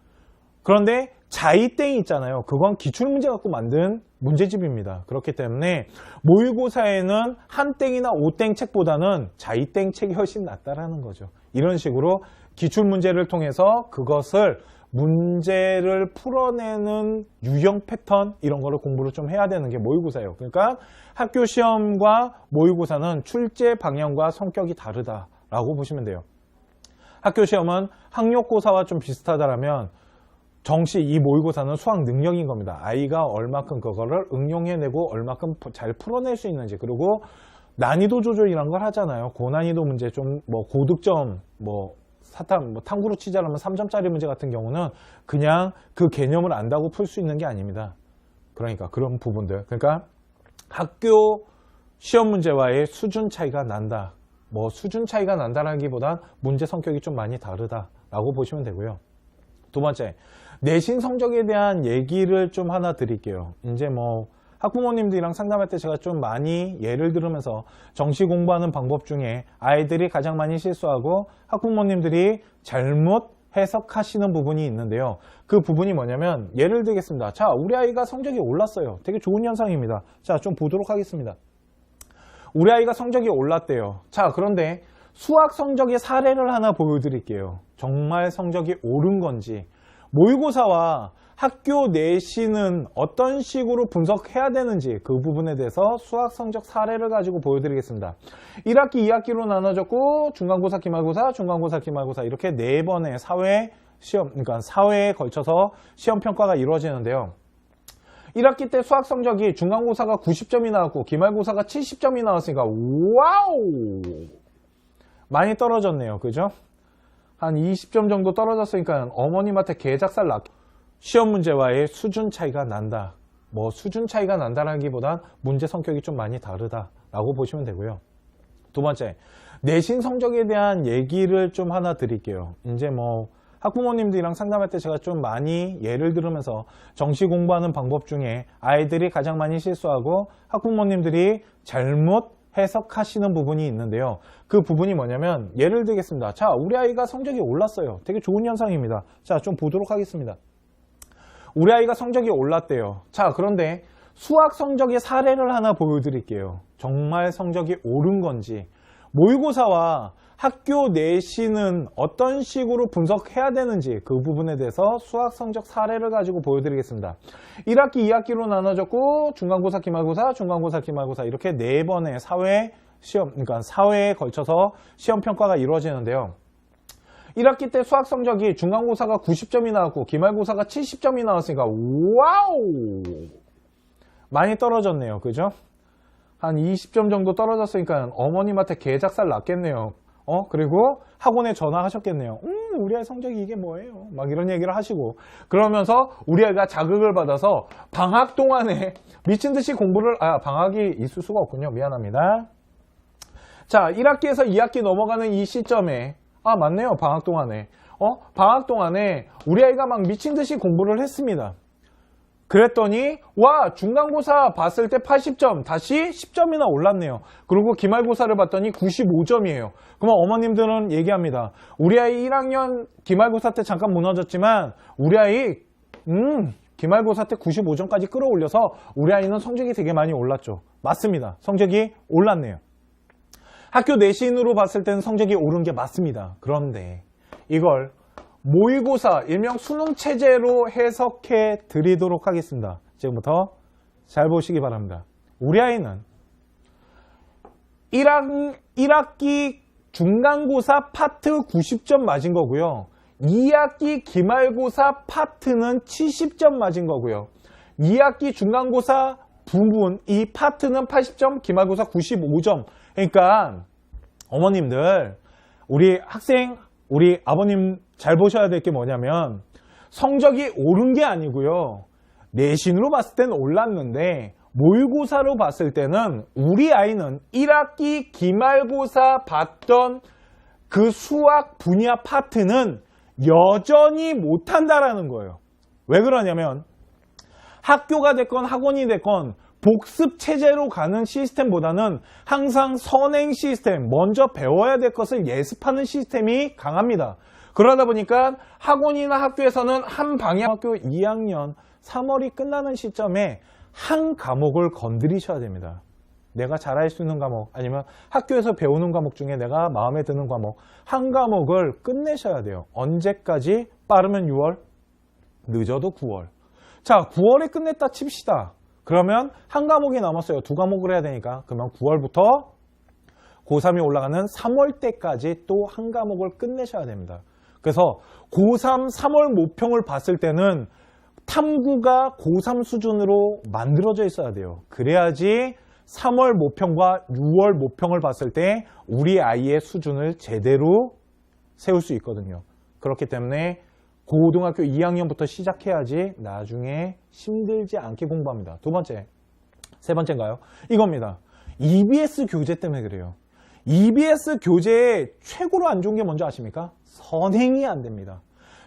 그런데 자이땡 있잖아요. 그건 기출문제 갖고 만든 문제집입니다. 그렇기 때문에 모의고사에는 한땡이나 오땡 책보다는 자이땡 책이 훨씬 낫다라는 거죠. 이런 식으로 기출문제를 통해서 그것을 문제를 풀어내는 유형 패턴 이런 거를 공부를 좀 해야 되는 게 모의고사예요. 그러니까 학교 시험과 모의고사는 출제 방향과 성격이 다르다라고 보시면 돼요. 학교 시험은 학력고사와 좀 비슷하다라면 정시 이 모의고사는 수학 능력인 겁니다. 아이가 얼마큼 그거를 응용해내고 얼마큼 잘 풀어낼 수 있는지. 그리고 난이도 조절이란 걸 하잖아요. 고난이도 문제 좀 뭐 고득점 뭐 사탐 뭐 탐구로 치자라면 3점짜리 문제 같은 경우는 그냥 그 개념을 안다고 풀 수 있는 게 아닙니다. 그러니까 그런 부분들. 그러니까 학교 시험 문제와의 수준 차이가 난다. 뭐 수준 차이가 난다라기보단 문제 성격이 좀 많이 다르다라고 보시면 되고요. 두 번째, 내신 성적에 대한 얘기를 좀 하나 드릴게요. 이제 뭐 학부모님들이랑 상담할 때 제가 좀 많이 예를 들으면서 정시 공부하는 방법 중에 아이들이 가장 많이 실수하고 학부모님들이 잘못 해석하시는 부분이 있는데요. 그 부분이 뭐냐면 예를 들겠습니다. 자, 우리 아이가 성적이 올랐어요. 되게 좋은 현상입니다. 자, 좀 보도록 하겠습니다. 우리 아이가 성적이 올랐대요. 자, 그런데 수학 성적의 사례를 하나 보여드릴게요. 정말 성적이 오른 건지. 모의고사와 학교 내신은 어떤 식으로 분석해야 되는지 그 부분에 대해서 수학 성적 사례를 가지고 보여드리겠습니다. 1학기, 2학기로 나눠졌고 중간고사, 기말고사, 중간고사, 기말고사 이렇게 4번의 사회 시험, 그러니까 사회에 걸쳐서 시험 평가가 이루어지는데요. 1학기 때 수학 성적이 중간고사가 90점이 나왔고 기말고사가 70점이 나왔으니까 와우! 많이 떨어졌네요. 그죠? 한 20점 정도 떨어졌으니까 어머님한테 개작살 났. 시험 문제와의 수준 차이가 난다. 뭐 수준 차이가 난다라기보단 문제 성격이 좀 많이 다르다라고 보시면 되고요. 두 번째, 내신 성적에 대한 얘기를 좀 하나 드릴게요. 이제 뭐 학부모님들이랑 상담할 때 제가 좀 많이 예를 들으면서 정시 공부하는 방법 중에 아이들이 가장 많이 실수하고 학부모님들이 잘못 해석하시는 부분이 있는데요. 그 부분이 뭐냐면 예를 들겠습니다. 자, 우리 아이가 성적이 올랐어요. 되게 좋은 현상입니다. 자, 좀 보도록 하겠습니다. 우리 아이가 성적이 올랐대요. 자, 그런데 수학 성적의 사례를 하나 보여드릴게요. 정말 성적이 오른 건지. 모의고사와 학교 내신은 어떤 식으로 분석해야 되는지 그 부분에 대해서 수학 성적 사례를 가지고 보여드리겠습니다. 1학기, 2학기로 나눠졌고 중간고사, 기말고사, 중간고사, 기말고사 이렇게 4번의 사회 시험, 그러니까 사회에 걸쳐서 시험 평가가 이루어지는데요. 1학기 때 수학 성적이 중간고사가 90점이 나왔고 기말고사가 70점이 나왔으니까 와우! 많이 떨어졌네요. 그죠? 한 20점 정도 떨어졌으니까 어머님한테 개작살 났겠네요. 그리고 학원에 전화하셨겠네요. 우리 아이 성적이 이게 뭐예요? 막 이런 얘기를 하시고 그러면서 우리 아이가 자극을 받아서 방학 동안에 미친 듯이 공부를 방학이 있을 수가 없군요. 미안합니다. 자, 1학기에서 2학기 넘어가는 이 시점에 맞네요. 방학 동안에 방학 동안에 우리 아이가 막 미친 듯이 공부를 했습니다. 그랬더니 와, 중간고사 봤을 때 80점 다시 10점이나 올랐네요. 그리고 기말고사를 봤더니 95점이에요. 그러면 어머님들은 얘기합니다. 우리 아이 1학년 기말고사 때 잠깐 무너졌지만 우리 아이 기말고사 때 95점까지 끌어올려서 우리 아이는 성적이 되게 많이 올랐죠. 맞습니다. 성적이 올랐네요. 학교 내신으로 봤을 때는 성적이 오른 게 맞습니다. 그런데 이걸 모의고사, 일명 수능 체제로 해석해 드리도록 하겠습니다. 지금부터 잘 보시기 바랍니다. 우리 아이는 1학기 중간고사 파트 90점 맞은 거고요. 2학기 기말고사 파트는 70점 맞은 거고요. 2학기 중간고사 부분, 이 파트는 80점, 기말고사 95점. 그러니까 어머님들, 우리 학생, 우리 아버님 잘 보셔야 될 게 뭐냐면 성적이 오른 게 아니고요. 내신으로 봤을 때는 올랐는데 모의고사로 봤을 때는 우리 아이는 1학기 기말고사 봤던 그 수학 분야 파트는 여전히 못한다라는 거예요. 왜 그러냐면 학교가 됐건 학원이 됐건 복습 체제로 가는 시스템보다는 항상 선행 시스템, 먼저 배워야 될 것을 예습하는 시스템이 강합니다. 그러다 보니까 학원이나 학교에서는 한 방향, 학교 2학년 3월이 끝나는 시점에 한 과목을 건드리셔야 됩니다. 내가 잘할 수 있는 과목, 아니면 학교에서 배우는 과목 중에 내가 마음에 드는 과목, 한 과목을 끝내셔야 돼요. 언제까지? 빠르면 6월, 늦어도 9월. 자, 9월에 끝냈다 칩시다. 그러면 한 과목이 남았어요. 두 과목을 해야 되니까. 그러면 9월부터 고3이 올라가는 3월 때까지 또 한 과목을 끝내셔야 됩니다. 그래서 고3 3월 모평을 봤을 때는 탐구가 고3 수준으로 만들어져 있어야 돼요. 그래야지 3월 모평과 6월 모평을 봤을 때 우리 아이의 수준을 제대로 세울 수 있거든요. 그렇기 때문에 고등학교 2학년부터 시작해야지 나중에 힘들지 않게 공부합니다. 두 번째, 세 번째인가요? 이겁니다. EBS 교재 때문에 그래요. EBS 교재의 최고로 안 좋은 게 뭔지 아십니까? 선행이 안 됩니다.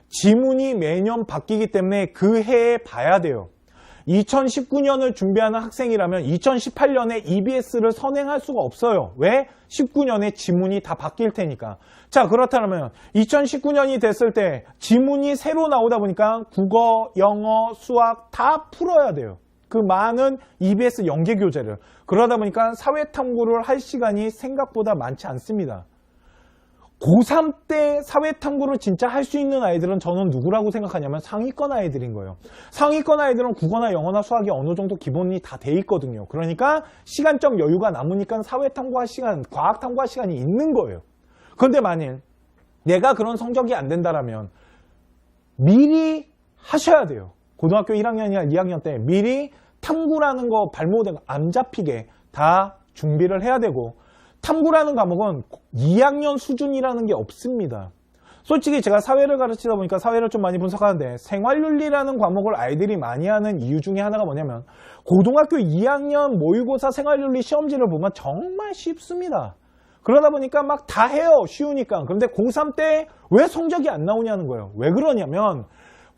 지문이 매년 바뀌기 때문에 그 해에 봐야 돼요. 2019년을 준비하는 학생이라면 2018년에 EBS를 선행할 수가 없어요. 왜? 19년에 지문이 다 바뀔 테니까. 자, 그렇다면 2019년이 됐을 때 지문이 새로 나오다 보니까 국어, 영어, 수학 다 풀어야 돼요. 그 많은 EBS 연계 교재를. 그러다 보니까 사회탐구를 할 시간이 생각보다 많지 않습니다. 고3 때 사회탐구를 진짜 할 수 있는 아이들은 저는 누구라고 생각하냐면 상위권 아이들인 거예요. 상위권 아이들은 국어나 영어나 수학이 어느 정도 기본이 다 돼 있거든요. 그러니까 시간적 여유가 남으니까 사회탐구할 시간, 과학탐구할 시간이 있는 거예요. 그런데 만일 내가 그런 성적이 안 된다라면 미리 하셔야 돼요. 고등학교 1학년이나 2학년 때 미리 탐구라는 거 발모된 거 안 잡히게 다 준비를 해야 되고, 탐구라는 과목은 2학년 수준이라는 게 없습니다. 솔직히 제가 사회를 가르치다 보니까 사회를 좀 많이 분석하는데 생활윤리라는 과목을 아이들이 많이 하는 이유 중에 하나가 뭐냐면 고등학교 2학년 모의고사 생활윤리 시험지를 보면 정말 쉽습니다. 그러다 보니까 막 다 해요. 쉬우니까. 그런데 고3 때 왜 성적이 안 나오냐는 거예요. 왜 그러냐면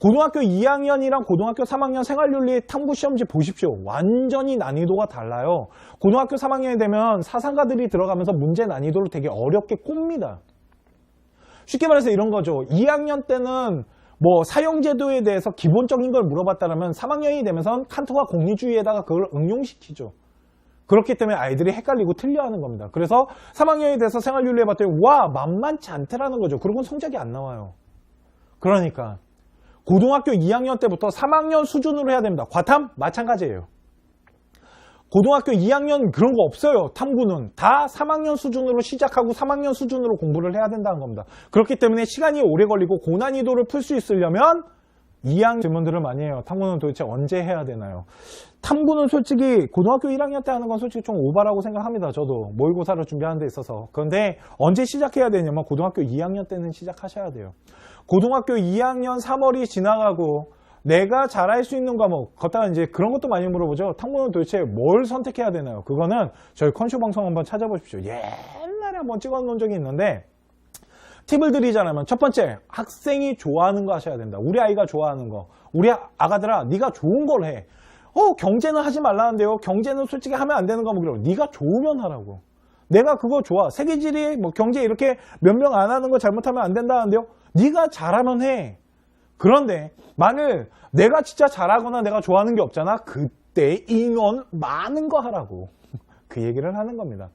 고등학교 2학년이랑 고등학교 3학년 생활윤리 탐구 시험지 보십시오. 완전히 난이도가 달라요. 고등학교 3학년이 되면 사상가들이 들어가면서 문제 난이도를 되게 어렵게 꼽니다. 쉽게 말해서 이런 거죠. 2학년 때는 뭐 사형제도에 대해서 기본적인 걸 물어봤다면 3학년이 되면서 칸트와 공리주의에다가 그걸 응용시키죠. 그렇기 때문에 아이들이 헷갈리고 틀려하는 겁니다. 그래서 3학년이 돼서 생활윤리 해봤더니 와, 만만치 않더라는 거죠. 그리고 성적이 안 나와요. 그러니까 고등학교 2학년 때부터 3학년 수준으로 해야 됩니다. 과탐? 마찬가지예요. 고등학교 2학년 그런 거 없어요. 탐구는 다 3학년 수준으로 시작하고 3학년 수준으로 공부를 해야 된다는 겁니다. 그렇기 때문에 시간이 오래 걸리고 고난이도를 풀 수 있으려면 2학년 질문들을 많이 해요. 탐구는 도대체 언제 해야 되나요? 탐구는 솔직히 고등학교 1학년 때 하는 건 솔직히 좀 오바라고 생각합니다. 저도 모의고사를 준비하는 데 있어서. 그런데 언제 시작해야 되냐면 고등학교 2학년 때는 시작하셔야 돼요. 고등학교 2학년 3월이 지나가고 내가 잘할 수 있는 과목, 걷다가 이제 그런 것도 많이 물어보죠. 탐구는 도대체 뭘 선택해야 되나요? 그거는 저희 컨쇼 방송 한번 찾아보십시오. 옛날에 한번 찍어놓은 적이 있는데 팁을 드리자면 첫 번째, 학생이 좋아하는 거 하셔야 된다. 우리 아이가 좋아하는 거. 우리 아가들아, 네가 좋은 걸 해. 경제는 하지 말라는데요. 경제는 솔직히 하면 안 되는 과목이라고. 네가 좋으면 하라고. 내가 그거 좋아. 세계지리, 뭐 경제 이렇게 몇 명 안 하는 거 잘못하면 안 된다는데요. 네가 잘하면 해. 그런데 만일 내가 진짜 잘하거나 내가 좋아하는 게 없잖아. 그때 인원 많은 거 하라고. 그 얘기를 하는 겁니다.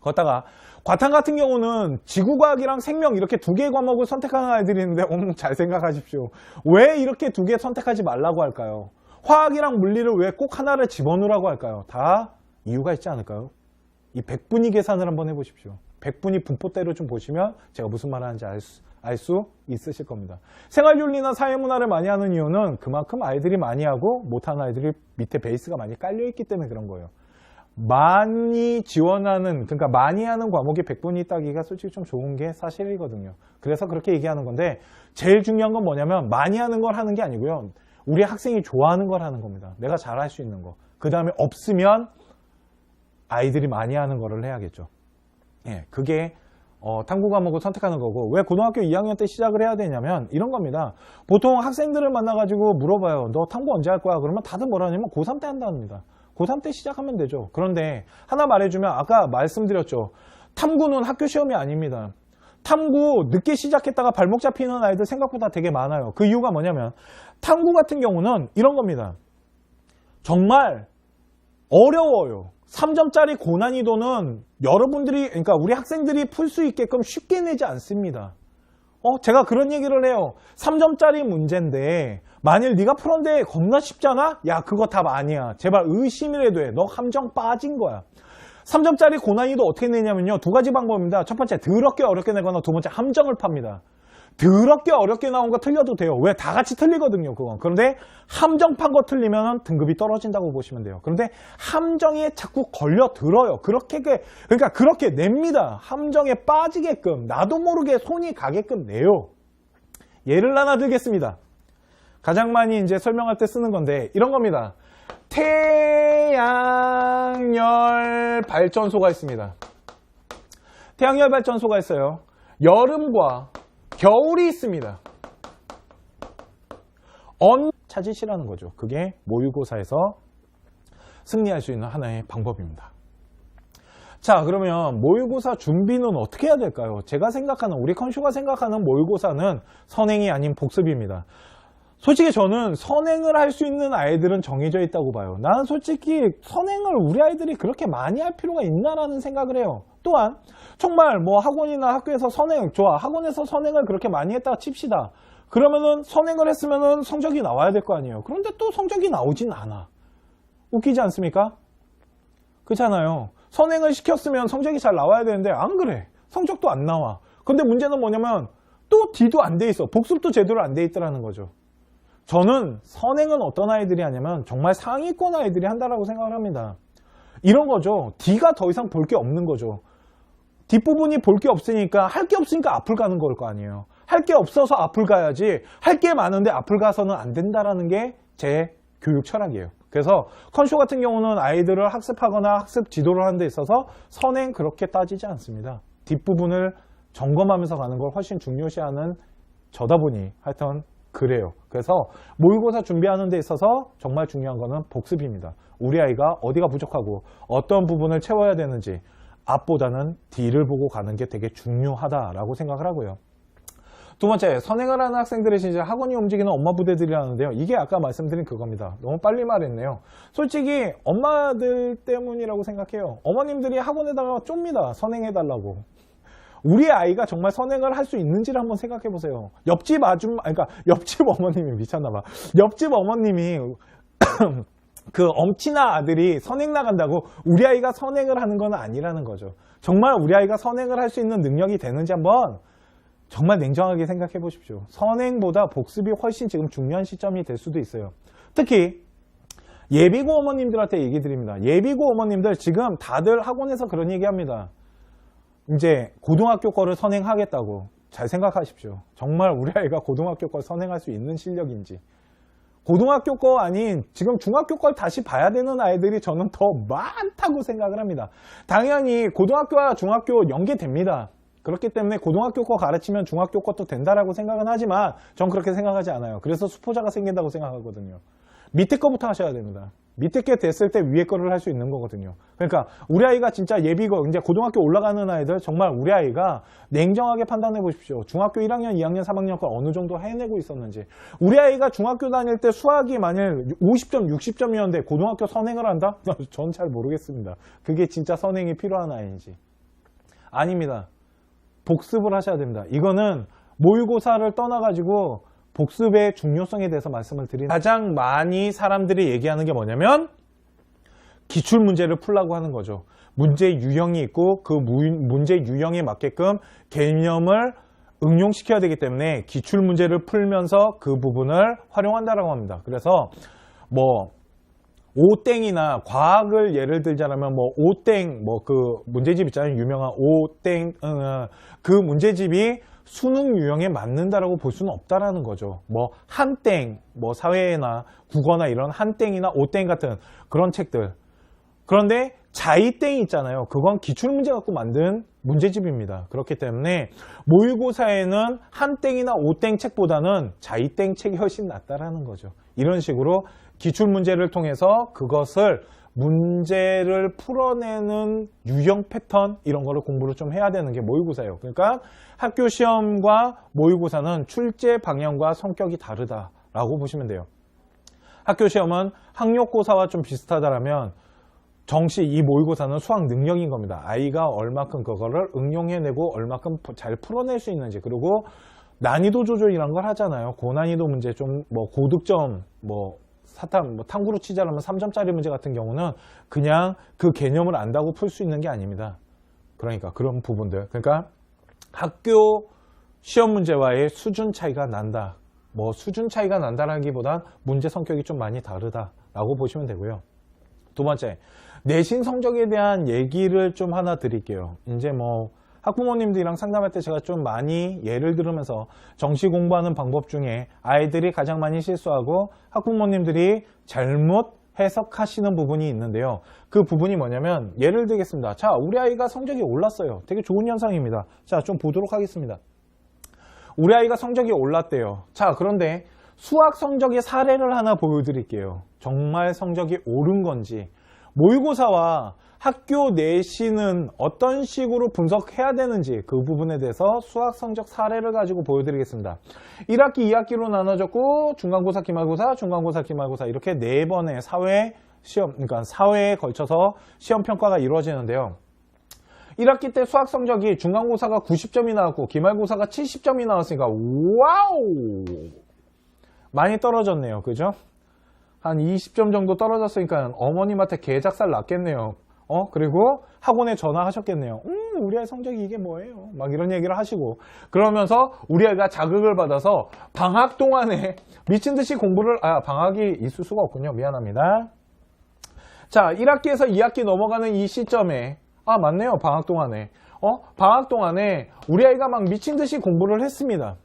걷다가 과탐 같은 경우는 지구과학이랑 생명 이렇게 두 개의 과목을 선택하는 아이들이 있는데 잘 생각하십시오. 왜 이렇게 두 개 선택하지 말라고 할까요? 화학이랑 물리를 왜 꼭 하나를 집어넣으라고 할까요? 다 이유가 있지 않을까요? 이 백분위 계산을 한번 해보십시오. 백분위 분포대로 좀 보시면 제가 무슨 말 하는지 알 수 있으실 겁니다. 생활윤리나 사회문화를 많이 하는 이유는 그만큼 아이들이 많이 하고 못하는 아이들이 밑에 베이스가 많이 깔려있기 때문에 그런 거예요. 많이 지원하는, 그러니까 많이 하는 과목이 백분위 따기가 솔직히 좀 좋은 게 사실이거든요. 그래서 그렇게 얘기하는 건데 제일 중요한 건 뭐냐면 많이 하는 걸 하는 게 아니고요. 우리 학생이 좋아하는 걸 하는 겁니다. 내가 잘할 수 있는 거. 그 다음에 없으면 아이들이 많이 하는 거를 해야겠죠. 예, 그게 탐구 과목을 선택하는 거고, 왜 고등학교 2학년 때 시작을 해야 되냐면 이런 겁니다. 보통 학생들을 만나가지고 물어봐요. 너 탐구 언제 할 거야? 그러면 다들 뭐라 하냐면 고3 때 한답니다. 고3 때 시작하면 되죠. 그런데 하나 말해주면, 아까 말씀드렸죠. 탐구는 학교 시험이 아닙니다. 탐구 늦게 시작했다가 발목 잡히는 아이들 생각보다 되게 많아요. 그 이유가 뭐냐면 탐구 같은 경우는 이런 겁니다. 정말 어려워요. 3점짜리 고난이도는 여러분들이, 그러니까 우리 학생들이 풀 수 있게끔 쉽게 내지 않습니다. 제가 그런 얘기를 해요. 3점짜리 문제인데 만일 네가 풀었는데 겁나 쉽잖아? 야, 그거 답 아니야. 제발 의심이라도 해. 너 함정 빠진 거야. 3점짜리 고난이도 어떻게 내냐면요, 두 가지 방법입니다. 첫 번째, 더럽게 어렵게 내거나, 두 번째, 함정을 팝니다. 더럽게 어렵게 나온 거 틀려도 돼요. 왜? 다 같이 틀리거든요, 그건. 그런데 함정 판 거 틀리면 등급이 떨어진다고 보시면 돼요. 그런데 함정에 자꾸 걸려들어요. 그러니까 그렇게 냅니다. 함정에 빠지게끔, 나도 모르게 손이 가게끔 내요. 예를 하나 들겠습니다. 가장 많이 이제 설명할 때 쓰는 건데 이런 겁니다. 태양열 발전소가 있습니다. 태양열 발전소가 있어요. 여름과 겨울이 있습니다. 찾으시라는 거죠. 그게 모의고사에서 승리할 수 있는 하나의 방법입니다. 자, 그러면 모의고사 준비는 어떻게 해야 될까요? 제가 생각하는, 우리 컨쇼가 생각하는 모의고사는 선행이 아닌 복습입니다. 솔직히 저는 선행을 할 수 있는 아이들은 정해져 있다고 봐요. 나는 솔직히 선행을 우리 아이들이 그렇게 많이 할 필요가 있나라는 생각을 해요. 또한 정말 뭐 학원이나 학교에서 선행, 좋아, 학원에서 선행을 그렇게 많이 했다가 칩시다. 그러면은 선행을 했으면은 성적이 나와야 될 거 아니에요. 그런데 또 성적이 나오진 않아. 웃기지 않습니까? 그렇잖아요. 선행을 시켰으면 성적이 잘 나와야 되는데 안 그래. 성적도 안 나와. 근데 문제는 뭐냐면 또 D도 안 돼 있어. 복습도 제대로 안 돼 있더라는 거죠. 저는 선행은 어떤 아이들이 하냐면 정말 상위권 아이들이 한다라고 생각을 합니다. 이런 거죠. D가 더 이상 볼 게 없는 거죠. 뒷부분이 볼 게 없으니까, 할 게 없으니까 앞을 가는 걸 거 아니에요. 할 게 없어서 앞을 가야지, 할 게 많은데 앞을 가서는 안 된다라는 게 제 교육 철학이에요. 그래서 컨쇼 같은 경우는 아이들을 학습하거나 학습 지도를 하는 데 있어서 선행 그렇게 따지지 않습니다. 뒷부분을 점검하면서 가는 걸 훨씬 중요시하는 저다 보니 하여튼 그래요. 그래서 모의고사 준비하는 데 있어서 정말 중요한 거는 복습입니다. 우리 아이가 어디가 부족하고 어떤 부분을 채워야 되는지 앞보다는 뒤를 보고 가는 게 되게 중요하다라고 생각을 하고요. 두 번째, 선행을 하는 학생들이 진짜 학원이 움직이는 엄마 부대들이라는데요. 이게 아까 말씀드린 그겁니다. 너무 빨리 말했네요. 솔직히 엄마들 때문이라고 생각해요. 어머님들이 학원에다가 쫍니다. 선행해달라고. 우리 아이가 정말 선행을 할 수 있는지를 한번 생각해 보세요. 옆집 어머님이 미쳤나봐. 옆집 어머님이 그 엄친아 아들이 선행 나간다고 우리 아이가 선행을 하는 건 아니라는 거죠. 정말 우리 아이가 선행을 할 수 있는 능력이 되는지 한번 정말 냉정하게 생각해 보십시오. 선행보다 복습이 훨씬 지금 중요한 시점이 될 수도 있어요. 특히 예비고 어머님들한테 얘기 드립니다. 예비고 어머님들 지금 다들 학원에서 그런 얘기 합니다. 이제 고등학교 거를 선행하겠다고. 잘 생각하십시오. 정말 우리 아이가 고등학교 걸 선행할 수 있는 실력인지. 고등학교 거 아닌 지금 중학교 걸 다시 봐야 되는 아이들이 저는 더 많다고 생각을 합니다. 당연히 고등학교와 중학교 연계됩니다. 그렇기 때문에 고등학교 거 가르치면 중학교 것도 된다라고 생각은 하지만 전 그렇게 생각하지 않아요. 그래서 수포자가 생긴다고 생각하거든요. 밑에 거부터 하셔야 됩니다. 밑에 게 됐을 때 위에 거를 할 수 있는 거거든요. 그러니까 우리 아이가 진짜 예비고 이제 고등학교 올라가는 아이들 정말 우리 아이가 냉정하게 판단해 보십시오. 중학교 1학년, 2학년, 3학년 걸 어느 정도 해내고 있었는지. 우리 아이가 중학교 다닐 때 수학이 만일 50점, 60점이었는데 고등학교 선행을 한다? 전 잘 모르겠습니다. 그게 진짜 선행이 필요한 아이인지. 아닙니다. 복습을 하셔야 됩니다. 이거는 모의고사를 떠나가지고 복습의 중요성에 대해서 말씀을 드리는 가장 많이 사람들이 얘기하는 게 뭐냐면 기출 문제를 풀라고 하는 거죠. 문제 유형이 있고 그 문제 유형에 맞게끔 개념을 응용시켜야 되기 때문에 기출 문제를 풀면서 그 부분을 활용한다라고 합니다. 그래서 뭐 오땡이나 과학을 예를 들자면 뭐 오땡 뭐 그 문제집 있잖아요. 유명한 오땡 그 문제집이 수능 유형에 맞는다라고 볼 수는 없다라는 거죠. 뭐 한땡 뭐 사회나 국어나 이런 한땡이나 오땡 같은 그런 책들. 그런데 자이땡 있잖아요. 그건 기출문제 갖고 만든 문제집입니다. 그렇기 때문에 모의고사에는 한땡이나 오땡 책보다는 자이땡 책이 훨씬 낫다라는 거죠. 이런 식으로 기출문제를 통해서 그것을 문제를 풀어내는 유형 패턴 이런 거를 공부를 좀 해야 되는 게 모의고사예요. 그러니까 학교 시험과 모의고사는 출제 방향과 성격이 다르다라고 보시면 돼요. 학교 시험은 학력고사와 좀 비슷하다라면 정시 이 모의고사는 수학 능력인 겁니다. 아이가 얼마큼 그거를 응용해내고 얼마큼 잘 풀어낼 수 있는지. 그리고 난이도 조절이란 걸 하잖아요. 고난이도 문제 좀 뭐 고득점 뭐 사탐 뭐 탐구로 치자라면 3점짜리 문제 같은 경우는 그냥 그 개념을 안다고 풀 수 있는 게 아닙니다. 그러니까 그런 부분들. 그러니까 학교 시험 문제와의 수준 차이가 난다. 뭐 수준 차이가 난다라기보단 문제 성격이 좀 많이 다르다라고 보시면 되고요. 두 번째, 내신 성적에 대한 얘기를 좀 하나 드릴게요. 이제 뭐 학부모님들이랑 상담할 때 제가 좀 많이 예를 들으면서 정시 공부하는 방법 중에 아이들이 가장 많이 실수하고 학부모님들이 잘못 해석하시는 부분이 있는데요. 그 부분이 뭐냐면 예를 들겠습니다. 자, 우리 아이가 성적이 올랐어요. 되게 좋은 현상입니다. 자, 좀 보도록 하겠습니다. 우리 아이가 성적이 올랐대요. 자, 그런데 수학 성적의 사례를 하나 보여드릴게요. 정말 성적이 오른 건지. 모의고사와 학교 내신은 어떤 식으로 분석해야 되는지 그 부분에 대해서 수학 성적 사례를 가지고 보여드리겠습니다. 1학기, 2학기로 나눠졌고 중간고사, 기말고사, 중간고사, 기말고사 이렇게 4번의 사회 시험, 그러니까 사회에 걸쳐서 시험 평가가 이루어지는데요. 1학기 때 수학 성적이 중간고사가 90점이 나왔고 기말고사가 70점이 나왔으니까 와우! 많이 떨어졌네요. 그죠? 한 20점 정도 떨어졌으니까 어머님한테 개작살 났겠네요. 그리고 학원에 전화하셨겠네요. 우리 아이 성적이 이게 뭐예요? 막 이런 얘기를 하시고 그러면서 우리 아이가 자극을 받아서 방학 동안에 미친 듯이 공부를 방학이 있을 수가 없군요. 미안합니다. 자, 1학기에서 2학기 넘어가는 이 시점에 맞네요. 방학 동안에 방학 동안에 우리 아이가 막 미친 듯이 공부를 했습니다.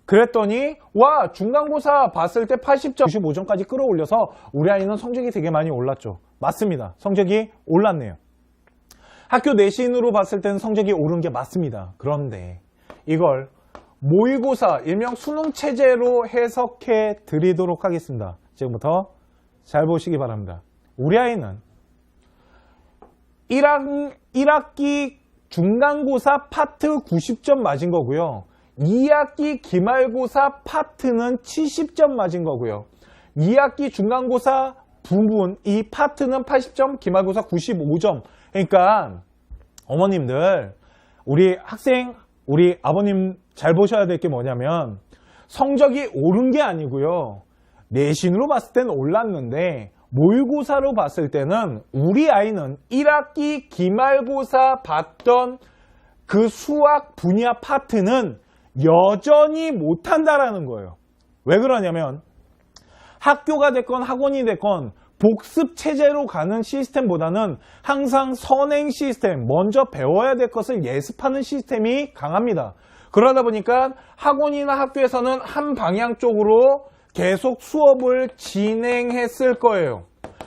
그랬더니 와 중간고사 봤을 때 80점, 95점까지 끌어올려서 우리 아이는 성적이 되게 많이 올랐죠. 맞습니다. 성적이 올랐네요. 학교 내신으로 봤을 때는 성적이 오른 게 맞습니다. 그런데 이걸 모의고사, 일명 수능체제로 해석해 드리도록 하겠습니다. 지금부터 잘 보시기 바랍니다. 우리 아이는 1학기 중간고사 파트 90점 맞은 거고요. 2학기 기말고사 파트는 70점 맞은 거고요. 2학기 중간고사 부분 이 파트는 80점, 기말고사 95점. 그러니까 어머님들, 우리 학생, 우리 아버님 잘 보셔야 될 게 뭐냐면 성적이 오른 게 아니고요. 내신으로 봤을 때는 올랐는데 모의고사로 봤을 때는 우리 아이는 1학기 기말고사 봤던 그 수학 분야 파트는 여전히 못한다라는 거예요. 왜 그러냐면 학교가 됐건 학원이 됐건 복습 체제로 가는 시스템보다는 항상 선행 시스템, 먼저 배워야 될 것을 예습하는 시스템이 강합니다. 그러다 보니까 학원이나 학교에서는 한 방향 쪽으로 계속 수업을 진행했을 거예요.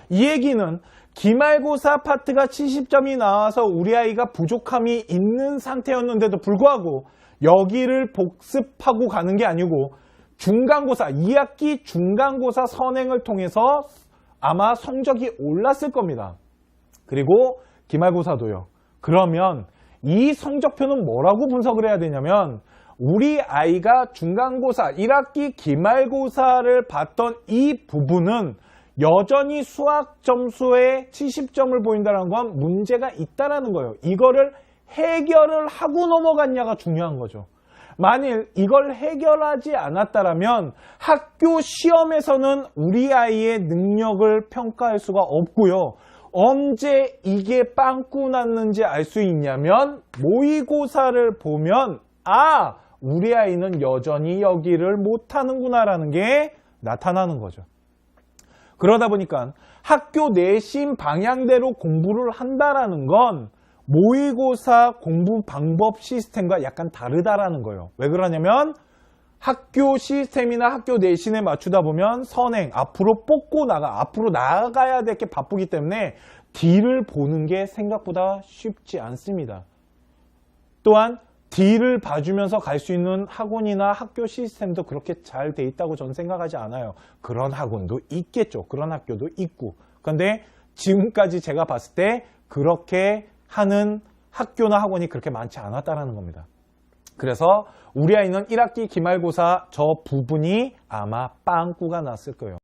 이 얘기는 기말고사 파트가 70점이 나와서 우리 아이가 부족함이 있는 상태였는데도 불구하고 여기를 복습하고 가는 게 아니고 중간고사, 2학기 중간고사 선행을 통해서 아마 성적이 올랐을 겁니다. 그리고 기말고사도요. 그러면 이 성적표는 뭐라고 분석을 해야 되냐면 우리 아이가 중간고사, 1학기 기말고사를 봤던 이 부분은 여전히 수학 점수에 70점을 보인다는 건 문제가 있다는 거예요. 이거를 해결을 하고 넘어갔냐가 중요한 거죠. 만일 이걸 해결하지 않았다면 학교 시험에서는 우리 아이의 능력을 평가할 수가 없고요. 언제 이게 빵꾸 났는지 알 수 있냐면 모의고사를 보면 우리 아이는 여전히 여기를 못하는구나 라는 게 나타나는 거죠. 그러다 보니까 학교 내신 방향대로 공부를 한다라는 건 모의고사 공부 방법 시스템과 약간 다르다라는 거예요. 왜 그러냐면 학교 시스템이나 학교 내신에 맞추다 보면 선행, 앞으로 앞으로 나아가야 될 게 바쁘기 때문에 D를 보는 게 생각보다 쉽지 않습니다. 또한 D를 봐주면서 갈 수 있는 학원이나 학교 시스템도 그렇게 잘 돼 있다고 저는 생각하지 않아요. 그런 학원도 있겠죠. 그런 학교도 있고. 그런데 지금까지 제가 봤을 때 그렇게 하는 학교나 학원이 그렇게 많지 않았다는 겁니다. 그래서 우리 아이는 1학기 기말고사 저 부분이 아마 빵꾸가 났을 거예요.